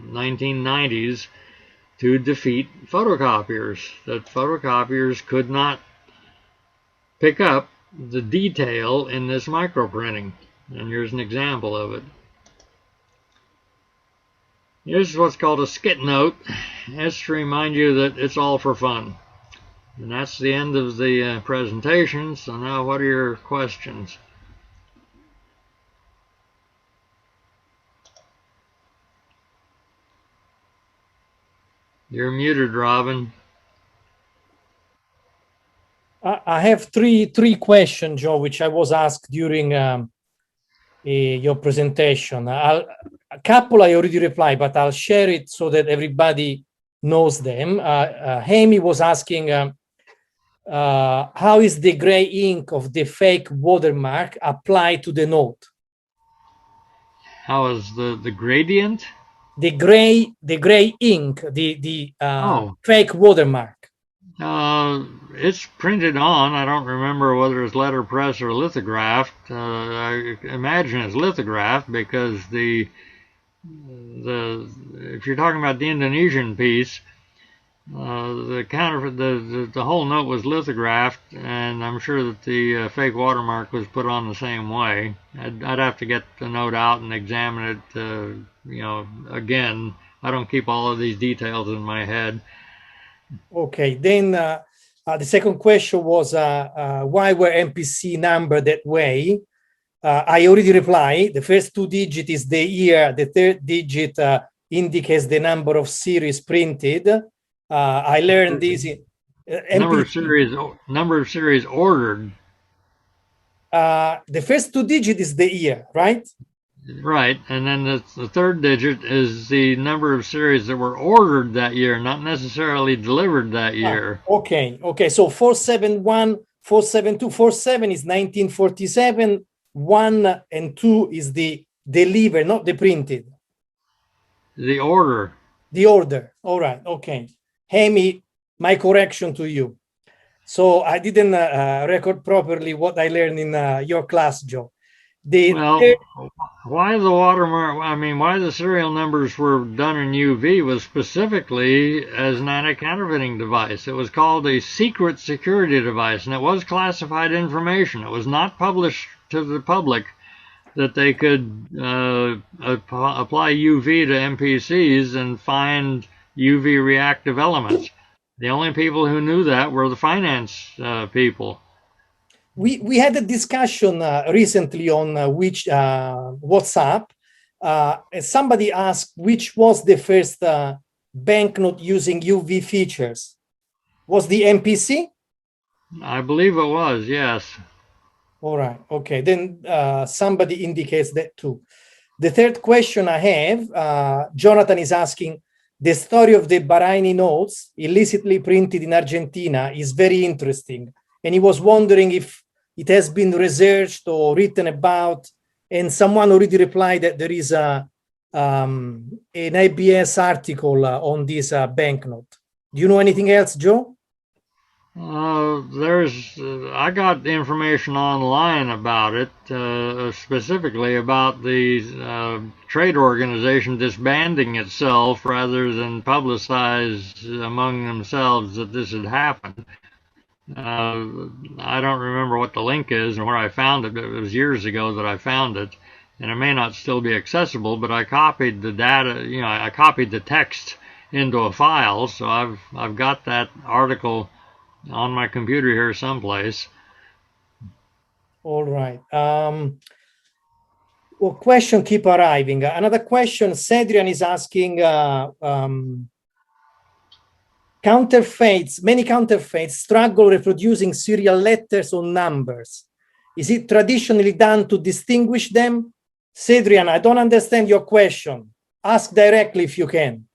[SPEAKER 1] 1990s to defeat photocopiers. That photocopiers could not pick up the detail in this microprinting. And here's an example of it. Here's what's called a skit note. It's to remind you that it's all for fun. And that's the end of the presentation. So now what are your questions? You're muted, Robin.
[SPEAKER 2] I have three questions, Joe, which I was asked during your presentation. A couple I already replied, but I'll share it so that everybody knows them. Amy was asking, how is the gray ink of the fake watermark applied to the note?
[SPEAKER 1] How is the gradient?
[SPEAKER 2] The gray ink, the fake watermark.
[SPEAKER 1] It's printed on. I don't remember whether it's letterpress or lithographed. I imagine it's lithographed because if you're talking about the Indonesian piece, the whole note was lithographed, and I'm sure that the fake watermark was put on the same way. I'd have to get the note out and examine it, again. I don't keep all of these details in my head.
[SPEAKER 2] Okay, then the second question was why were MPC numbered that way? I already replied. The first two digits is the year. The third digit indicates the number of series printed. I learned this.
[SPEAKER 1] Number of series ordered.
[SPEAKER 2] The first two digits is the year, right?
[SPEAKER 1] Right, and then the third digit is the number of series that were ordered that year, not necessarily delivered that year.
[SPEAKER 2] Okay. So 471, 472, 47 is 1947. 1 and 2 is the delivered, not the printed.
[SPEAKER 1] The order.
[SPEAKER 2] The order. All right. Okay. Amy, my correction to you. So I didn't record properly what I learned in your class, Joe.
[SPEAKER 1] Why the watermark? Why the serial numbers were done in UV was specifically as an anti-counterfeiting device. It was called a secret security device, and it was classified information. It was not published to the public that they could apply UV to MPCs and find UV reactive elements. The only people who knew that were the finance people.
[SPEAKER 2] We had a discussion recently on which WhatsApp. Somebody asked which was the first banknote using UV features. Was the MPC?
[SPEAKER 1] I believe it was, yes.
[SPEAKER 2] All right. Okay. Then somebody indicates that too. The third question I have, Jonathan is asking, the story of the Bahraini notes illicitly printed in Argentina is very interesting. And he was wondering if it has been researched or written about, and someone already replied that there is an ABS article on this banknote. Do you know anything else, Joe?
[SPEAKER 1] I got the information online about it, specifically about the trade organization disbanding itself rather than publicize among themselves that this had happened. I don't remember what the link is and where I found it. It was years ago that I found it, and it may not still be accessible, but I copied the data, I copied the text into a file, so I've got that article on my computer here someplace.
[SPEAKER 2] All right. Well, question keep arriving. Another question, Cedrian is asking, many counterfeits struggle reproducing serial letters or numbers. Is it traditionally done to distinguish them, Cedrian, I don't understand your question. Ask directly if you can.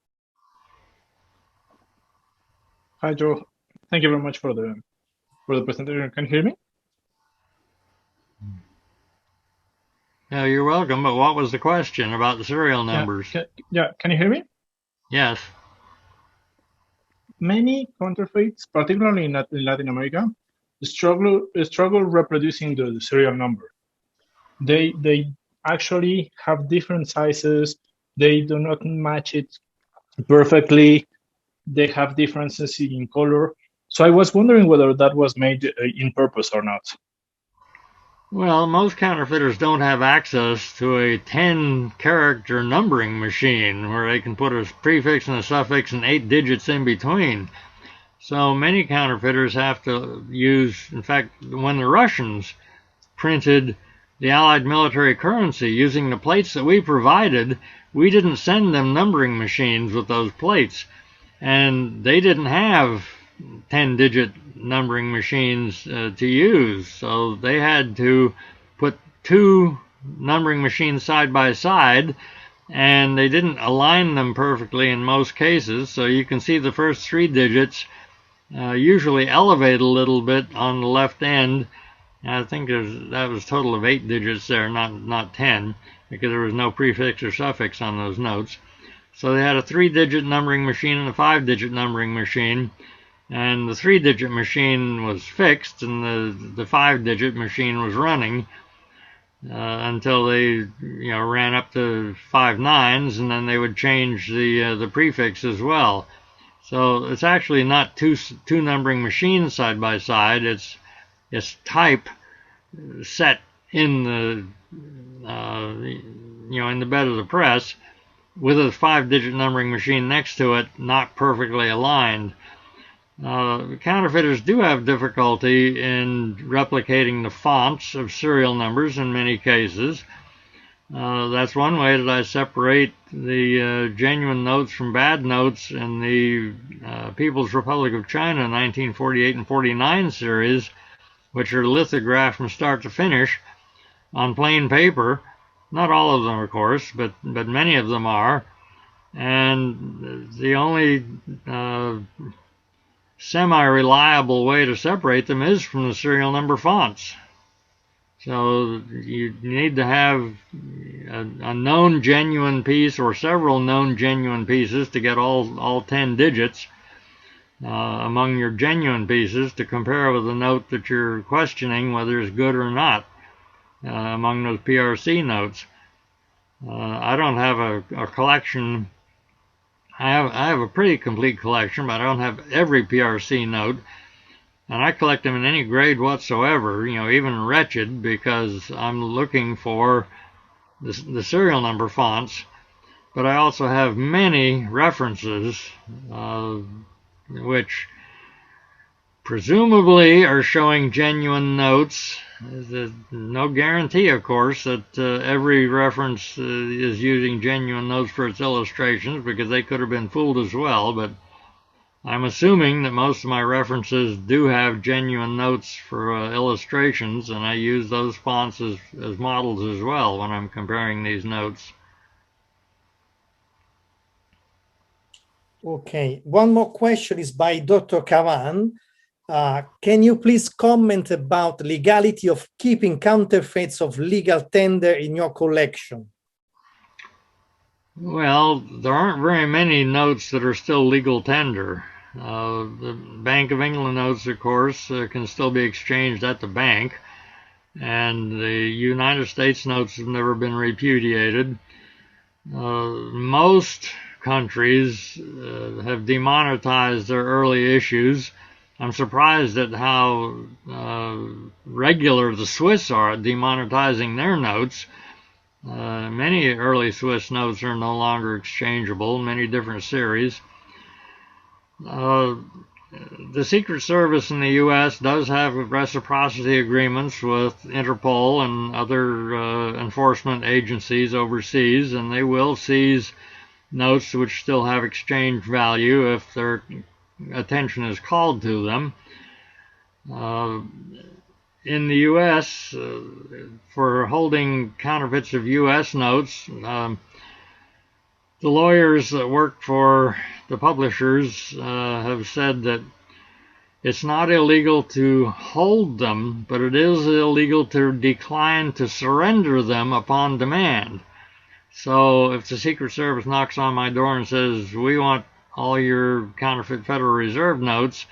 [SPEAKER 3] Hi, Joe. Thank you very much for the presentation. Can you hear me?
[SPEAKER 1] Yeah, you're welcome, but what was the question about the serial numbers?
[SPEAKER 3] Yeah, can you hear me?
[SPEAKER 1] Yes.
[SPEAKER 3] Many counterfeits, particularly in Latin America, struggle reproducing the serial number. They actually have different sizes. They do not match it perfectly. They have differences in color. So I was wondering whether that was made in purpose or not.
[SPEAKER 1] Well, most counterfeiters don't have access to a 10-character numbering machine where they can put a prefix and a suffix and 8 digits in between. So many counterfeiters have to use, in fact, when the Russians printed the Allied military currency using the plates that we provided, we didn't send them numbering machines with those plates. And they didn't have 10-digit numbering machines to use, so they had to put two numbering machines side by side, and they didn't align them perfectly in most cases, so you can see the first 3 digits usually elevate a little bit on the left end. I think that was a total of 8 digits there, not 10, because there was no prefix or suffix on those notes. So they had a 3-digit numbering machine and a 5-digit numbering machine, and the 3-digit machine was fixed and the 5-digit machine was running until they ran up to 5 nines, and then they would change the prefix as well. So it's actually not two numbering machines side by side. It's type set in the in the bed of the press, with a 5-digit numbering machine next to it, not perfectly aligned. Counterfeiters do have difficulty in replicating the fonts of serial numbers in many cases. That's one way that I separate the genuine notes from bad notes in the People's Republic of China 1948 and 49 series, which are lithographed from start to finish on plain paper. Not all of them, of course, but many of them are. And the only semi-reliable way to separate them is from the serial number fonts. So you need to have a known genuine piece or several known genuine pieces to get all 10 digits among your genuine pieces to compare with the note that you're questioning whether it's good or not among those PRC notes. I don't have a collection. I have a pretty complete collection, but I don't have every PRC note, and I collect them in any grade whatsoever, even wretched, because I'm looking for the serial number fonts. But I also have many references, which presumably are showing genuine notes. There's no guarantee, of course, that every reference is using genuine notes for its illustrations, because they could have been fooled as well, but I'm assuming that most of my references do have genuine notes for illustrations, and I use those fonts as models as well when I'm comparing these notes.
[SPEAKER 2] Okay, one more question is by Dr. Kavan. Can you please comment about legality of keeping counterfeits of legal tender in your collection?
[SPEAKER 1] Well, there aren't very many notes that are still legal tender. The Bank of England notes, of course, can still be exchanged at the bank, and the United States notes have never been repudiated. Most countries have demonetized their early issues. I'm surprised at how regular the Swiss are at demonetizing their notes. Many early Swiss notes are no longer exchangeable, many different series. The Secret Service in the U.S. does have reciprocity agreements with Interpol and other enforcement agencies overseas, and they will seize notes which still have exchange value if their attention is called to them. in the U.S., for holding counterfeits of U.S. notes, the lawyers that work for the publishers have said that it's not illegal to hold them, but it is illegal to decline to surrender them upon demand. So if the Secret Service knocks on my door and says, we want all your counterfeit Federal Reserve notes,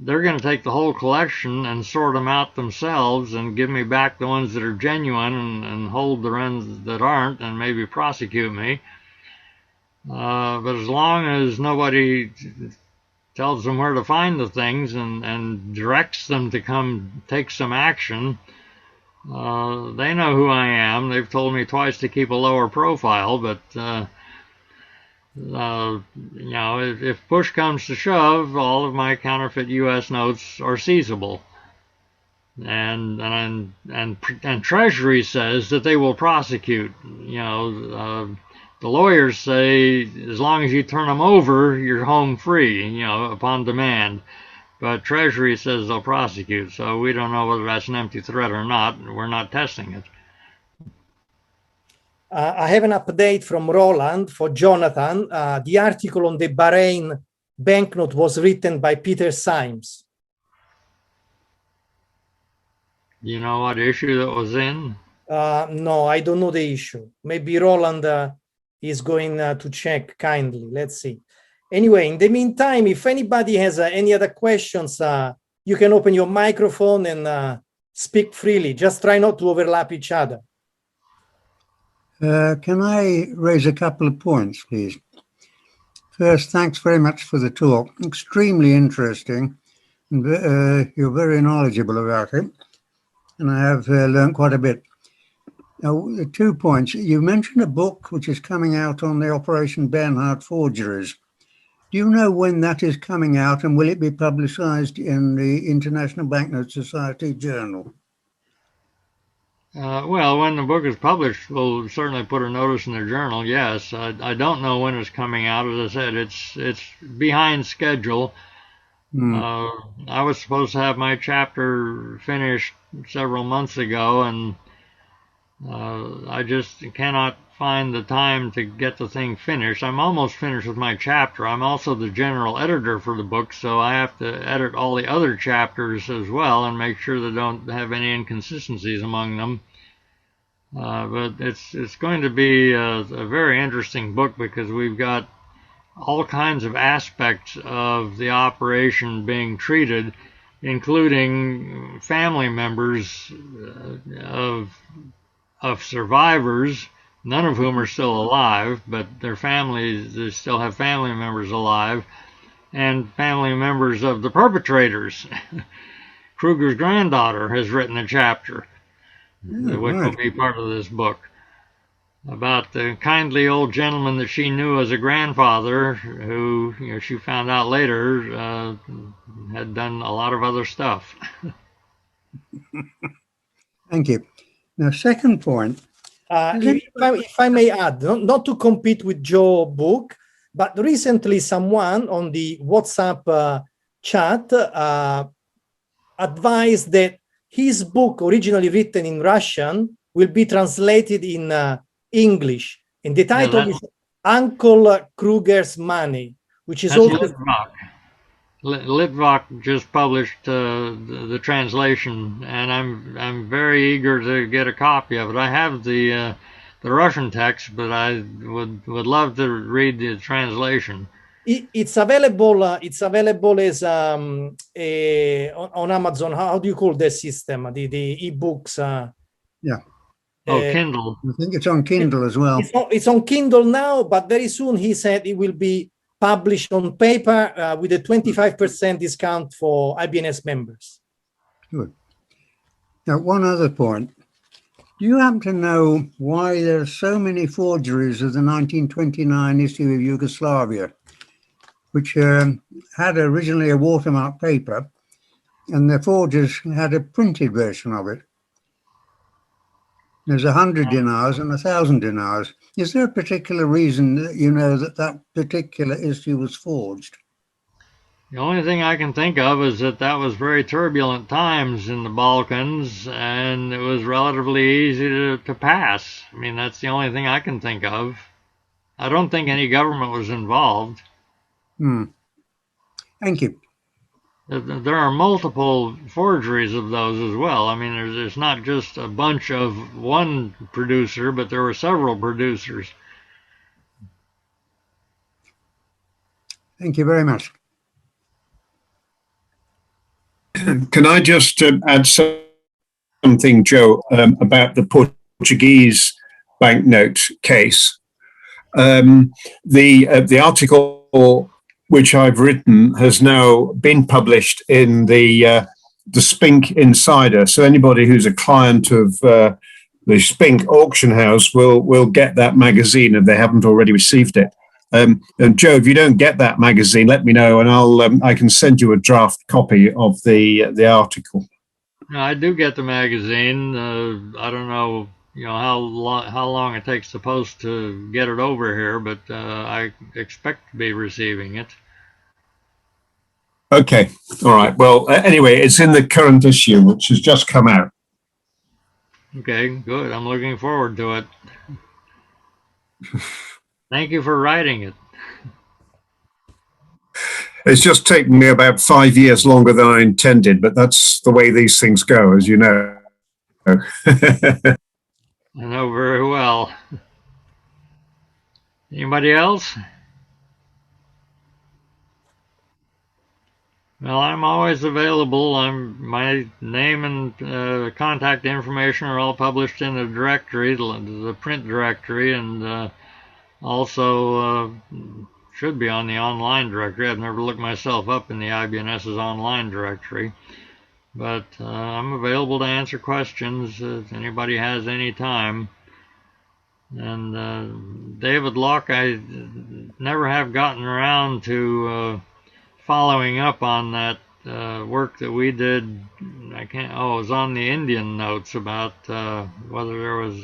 [SPEAKER 1] they're going to take the whole collection and sort them out themselves and give me back the ones that are genuine and hold the ones that aren't and maybe prosecute me. But as long as nobody tells them where to find the things and directs them to come take some action, they know who I am. They've told me twice to keep a lower profile, but if push comes to shove, all of my counterfeit U.S. notes are seizable, and Treasury says that they will prosecute. The lawyers say as long as you turn them over, you're home free, upon demand. But Treasury says they'll prosecute, so we don't know whether that's an empty threat or not. We're not testing it.
[SPEAKER 2] I have an update from Roland for Jonathan. The article on the Bahrain banknote was written by Peter Symes.
[SPEAKER 1] You know what issue that was in?
[SPEAKER 2] No, I don't know the issue. Maybe Roland is going to check kindly. Let's see. Anyway, in the meantime, if anybody has any other questions, you can open your microphone and speak freely. Just try not to overlap each other.
[SPEAKER 4] Can I raise a couple of points, please? First, thanks very much for the talk. Extremely interesting. And, you're very knowledgeable about it. And I have learned quite a bit. Now, 2 points. You mentioned a book which is coming out on the Operation Bernhard forgeries. Do you know when that is coming out, and will it be publicized in the International Banknote Society Journal?
[SPEAKER 1] Well, when the book is published, we'll certainly put a notice in the journal, yes. I don't know when it's coming out. As I said, it's behind schedule. I was supposed to have my chapter finished several months ago, and I just cannot find the time to get the thing finished. I'm almost finished with my chapter. I'm also the general editor for the book, so I have to edit all the other chapters as well and make sure they don't have any inconsistencies among them. But it's going to be a very interesting book because we've got all kinds of aspects of the operation being treated, including family members of survivors, none of whom are still alive, but their families, they still have family members alive, and family members of the perpetrators. Kruger's granddaughter has written a chapter, which will be part of this book, about the kindly old gentleman that she knew as a grandfather, who she found out later had done a lot of other stuff.
[SPEAKER 4] Thank you. Now, second point.
[SPEAKER 2] If I may add, not to compete with Joe's book, but recently someone on the WhatsApp chat advised that his book, originally written in Russian, will be translated in English. And the title is Uncle Kruger's Money, which is also...
[SPEAKER 1] Litvak just published the translation, and I'm very eager to get a copy of it. I have the Russian text, but I would love to read the translation.
[SPEAKER 2] It's available. It's available as on Amazon. How do you call this system? The e-books.
[SPEAKER 4] Yeah.
[SPEAKER 1] Kindle.
[SPEAKER 4] I think it's on Kindle as well.
[SPEAKER 2] It's on Kindle now, but very soon he said it will be published on paper with a 25% discount for IBNS members.
[SPEAKER 4] Good. Now, one other point. Do you happen to know why there are so many forgeries of the 1929 issue of Yugoslavia, which had originally a watermark paper, and the forgers had a printed version of it? There's 100 dinars and 1,000 dinars. Is there a particular reason that you know that particular issue was forged?
[SPEAKER 1] The only thing I can think of is that that was very turbulent times in the Balkans, and it was relatively easy to pass. I mean, that's the only thing I can think of. I don't think any government was involved.
[SPEAKER 4] Thank you.
[SPEAKER 1] There are multiple forgeries of those as well. I mean, there's not just a bunch of one producer, but there were several producers.
[SPEAKER 4] Thank you very much.
[SPEAKER 5] Can I just add something, Joe, about the Portuguese banknote case? The article which I've written has now been published in the Spink Insider. So anybody who's a client of the Spink auction house will get that magazine if they haven't already received it. And Joe, if you don't get that magazine, let me know, and I can send you a draft copy of the article.
[SPEAKER 1] I do get the magazine. I don't know, how long it takes the post to get it over here, but I expect to be receiving it.
[SPEAKER 5] Okay, all right. Well, anyway, it's in the current issue, which has just come out.
[SPEAKER 1] Okay, good. I'm looking forward to it. Thank you for writing it.
[SPEAKER 5] It's just taken me about 5 years longer than I intended, but that's the way these things go, as you know.
[SPEAKER 1] I know very well. Anybody else? Well, I'm always available. My name and contact information are all published in the directory, the print directory, and also should be on the online directory. I've never looked myself up in the IBNS's online directory, but I'm available to answer questions if anybody has any time. And David Locke, I never have gotten around to following up on that work that we did. It was on the Indian notes about whether there was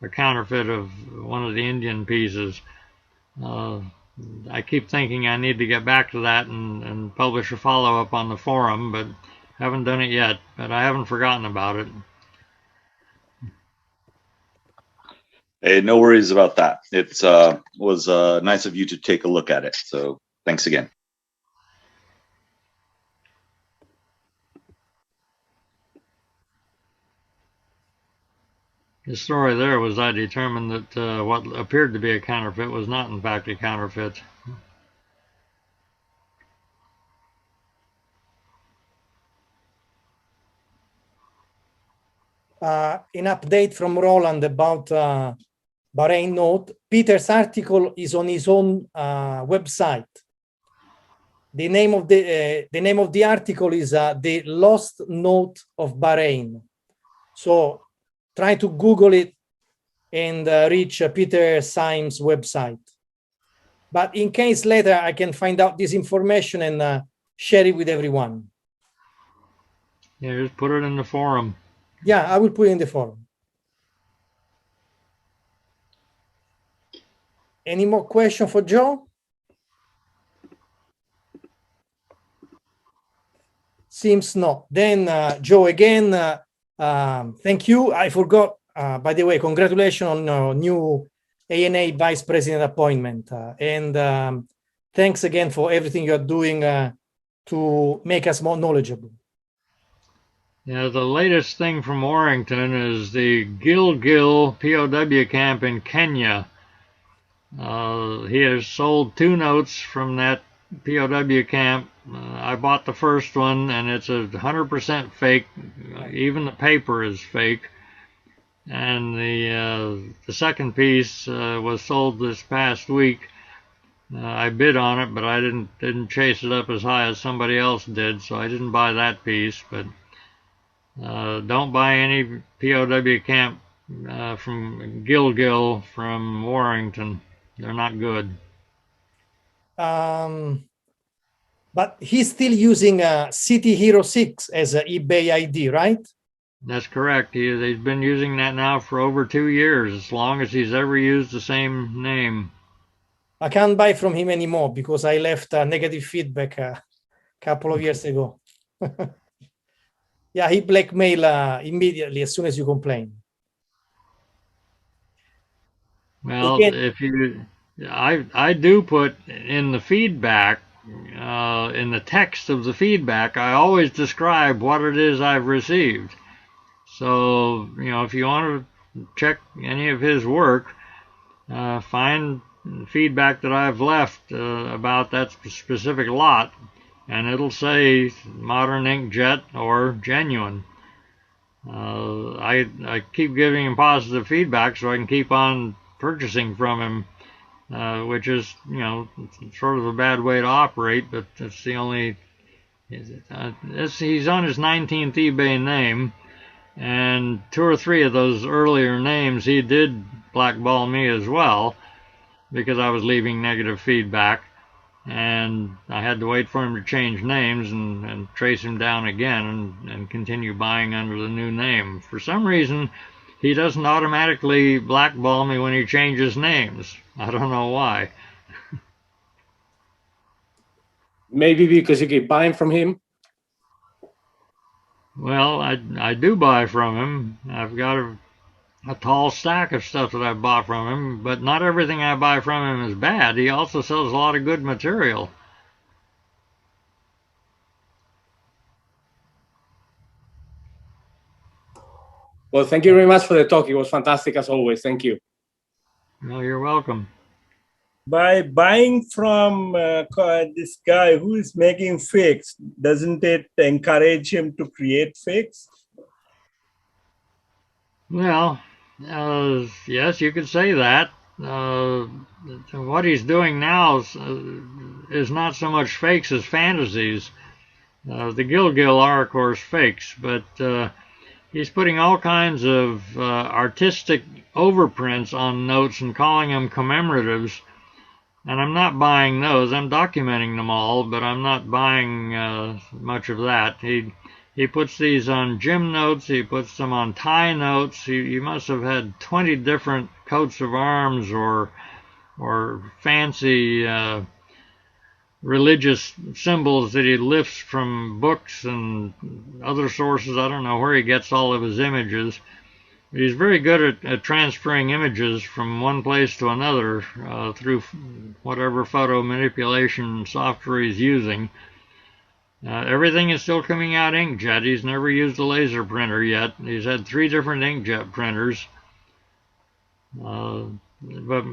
[SPEAKER 1] a counterfeit of one of the Indian pieces. I keep thinking I need to get back to that and publish a follow-up on the forum, but haven't done it yet. But I haven't forgotten about it.
[SPEAKER 6] Hey, no worries about that. It was nice of you to take a look at it. So thanks again.
[SPEAKER 1] The story there was I determined that what appeared to be a counterfeit was not in fact a counterfeit.
[SPEAKER 2] An update from Roland about Bahrain note. Peter's article is on his own website. The name of the article is "The Lost Note of Bahrain." So try to Google it and reach Peter Syme's website. But in case later I can find out this information and share it with everyone.
[SPEAKER 1] Yeah, just put it in the forum.
[SPEAKER 2] Yeah, I will put it in the forum. Any more questions for Joe? Seems not. Then Joe, again, thank you. I forgot, by the way, congratulations on your new ANA Vice President appointment. And thanks again for everything you're doing to make us more knowledgeable.
[SPEAKER 1] Yeah, the latest thing from Warrington is the Gilgil POW camp in Kenya. He has sold 2 notes from that POW camp. I bought the first one, and it's 100% fake. Even the paper is fake. And the second piece was sold this past week. I bid on it, but I didn't chase it up as high as somebody else did, so I didn't buy that piece. But don't buy any POW camp from Gilgil from Warrington. They're not good.
[SPEAKER 2] But he's still using City Hero 6 as an eBay ID, right?
[SPEAKER 1] That's correct. He's been using that now for over 2 years, as long as he's ever used the same name.
[SPEAKER 2] I can't buy from him anymore because I left negative feedback a couple of years ago. Yeah, he blackmail immediately as soon as you complain.
[SPEAKER 1] Well,
[SPEAKER 2] Again,
[SPEAKER 1] if you, I do put in the feedback, in the text of the feedback, I always describe what it is I've received. So, if you want to check any of his work, find feedback that I've left about that specific lot, and it'll say modern inkjet or genuine. I keep giving him positive feedback so I can keep on purchasing from him, which is, sort of a bad way to operate, but that's the only. He's on his 19th eBay name, and 2 or 3 of those earlier names he did blackball me as well because I was leaving negative feedback, and I had to wait for him to change names and trace him down again and continue buying under the new name. For some reason, he doesn't automatically blackball me when he changes names. I don't know why.
[SPEAKER 7] Maybe because you keep buying from him.
[SPEAKER 1] Well, I do buy from him. I've got a tall stack of stuff that I bought from him, but not everything I buy from him is bad. He also sells a lot of good material.
[SPEAKER 7] Well, thank you very much for the talk. It was fantastic as always. Thank you.
[SPEAKER 1] Well, you're welcome.
[SPEAKER 8] By buying from this guy who is making fakes, doesn't it encourage him to create fakes?
[SPEAKER 1] Well, yes, you could say that. What he's doing now is not so much fakes as fantasies. The Gilgil are, of course, fakes, but he's putting all kinds of artistic overprints on notes and calling them commemoratives. And I'm not buying those. I'm documenting them all, but I'm not buying much of that. He puts these on gym notes. He puts them on tie notes. He must have had 20 different coats of arms or fancy religious symbols that he lifts from books and other sources. I don't know where he gets all of his images. But he's very good at transferring images from one place to another through whatever photo manipulation software he's using. Everything is still coming out inkjet. He's never used a laser printer yet. He's had 3 different inkjet printers. But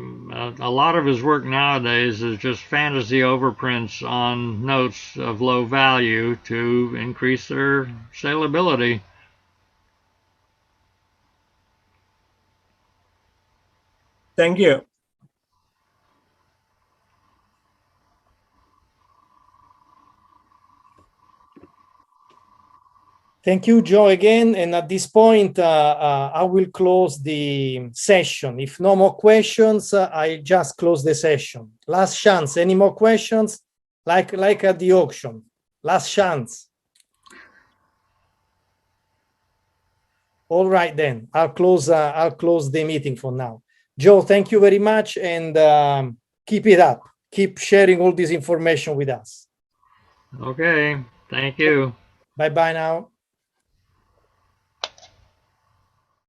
[SPEAKER 1] a lot of his work nowadays is just fantasy overprints on notes of low value to increase their salability.
[SPEAKER 8] Thank you.
[SPEAKER 2] thank you, Joe, again. And at this point, I will close the session. If no more questions, I just close the session. Last chance. Any more questions? Like at the auction. Last chance. All right, then. I'll close the meeting for now. Joe, thank you very much, and keep it up. Keep sharing all this information with us.
[SPEAKER 1] Okay, thank you.
[SPEAKER 2] Bye-bye now.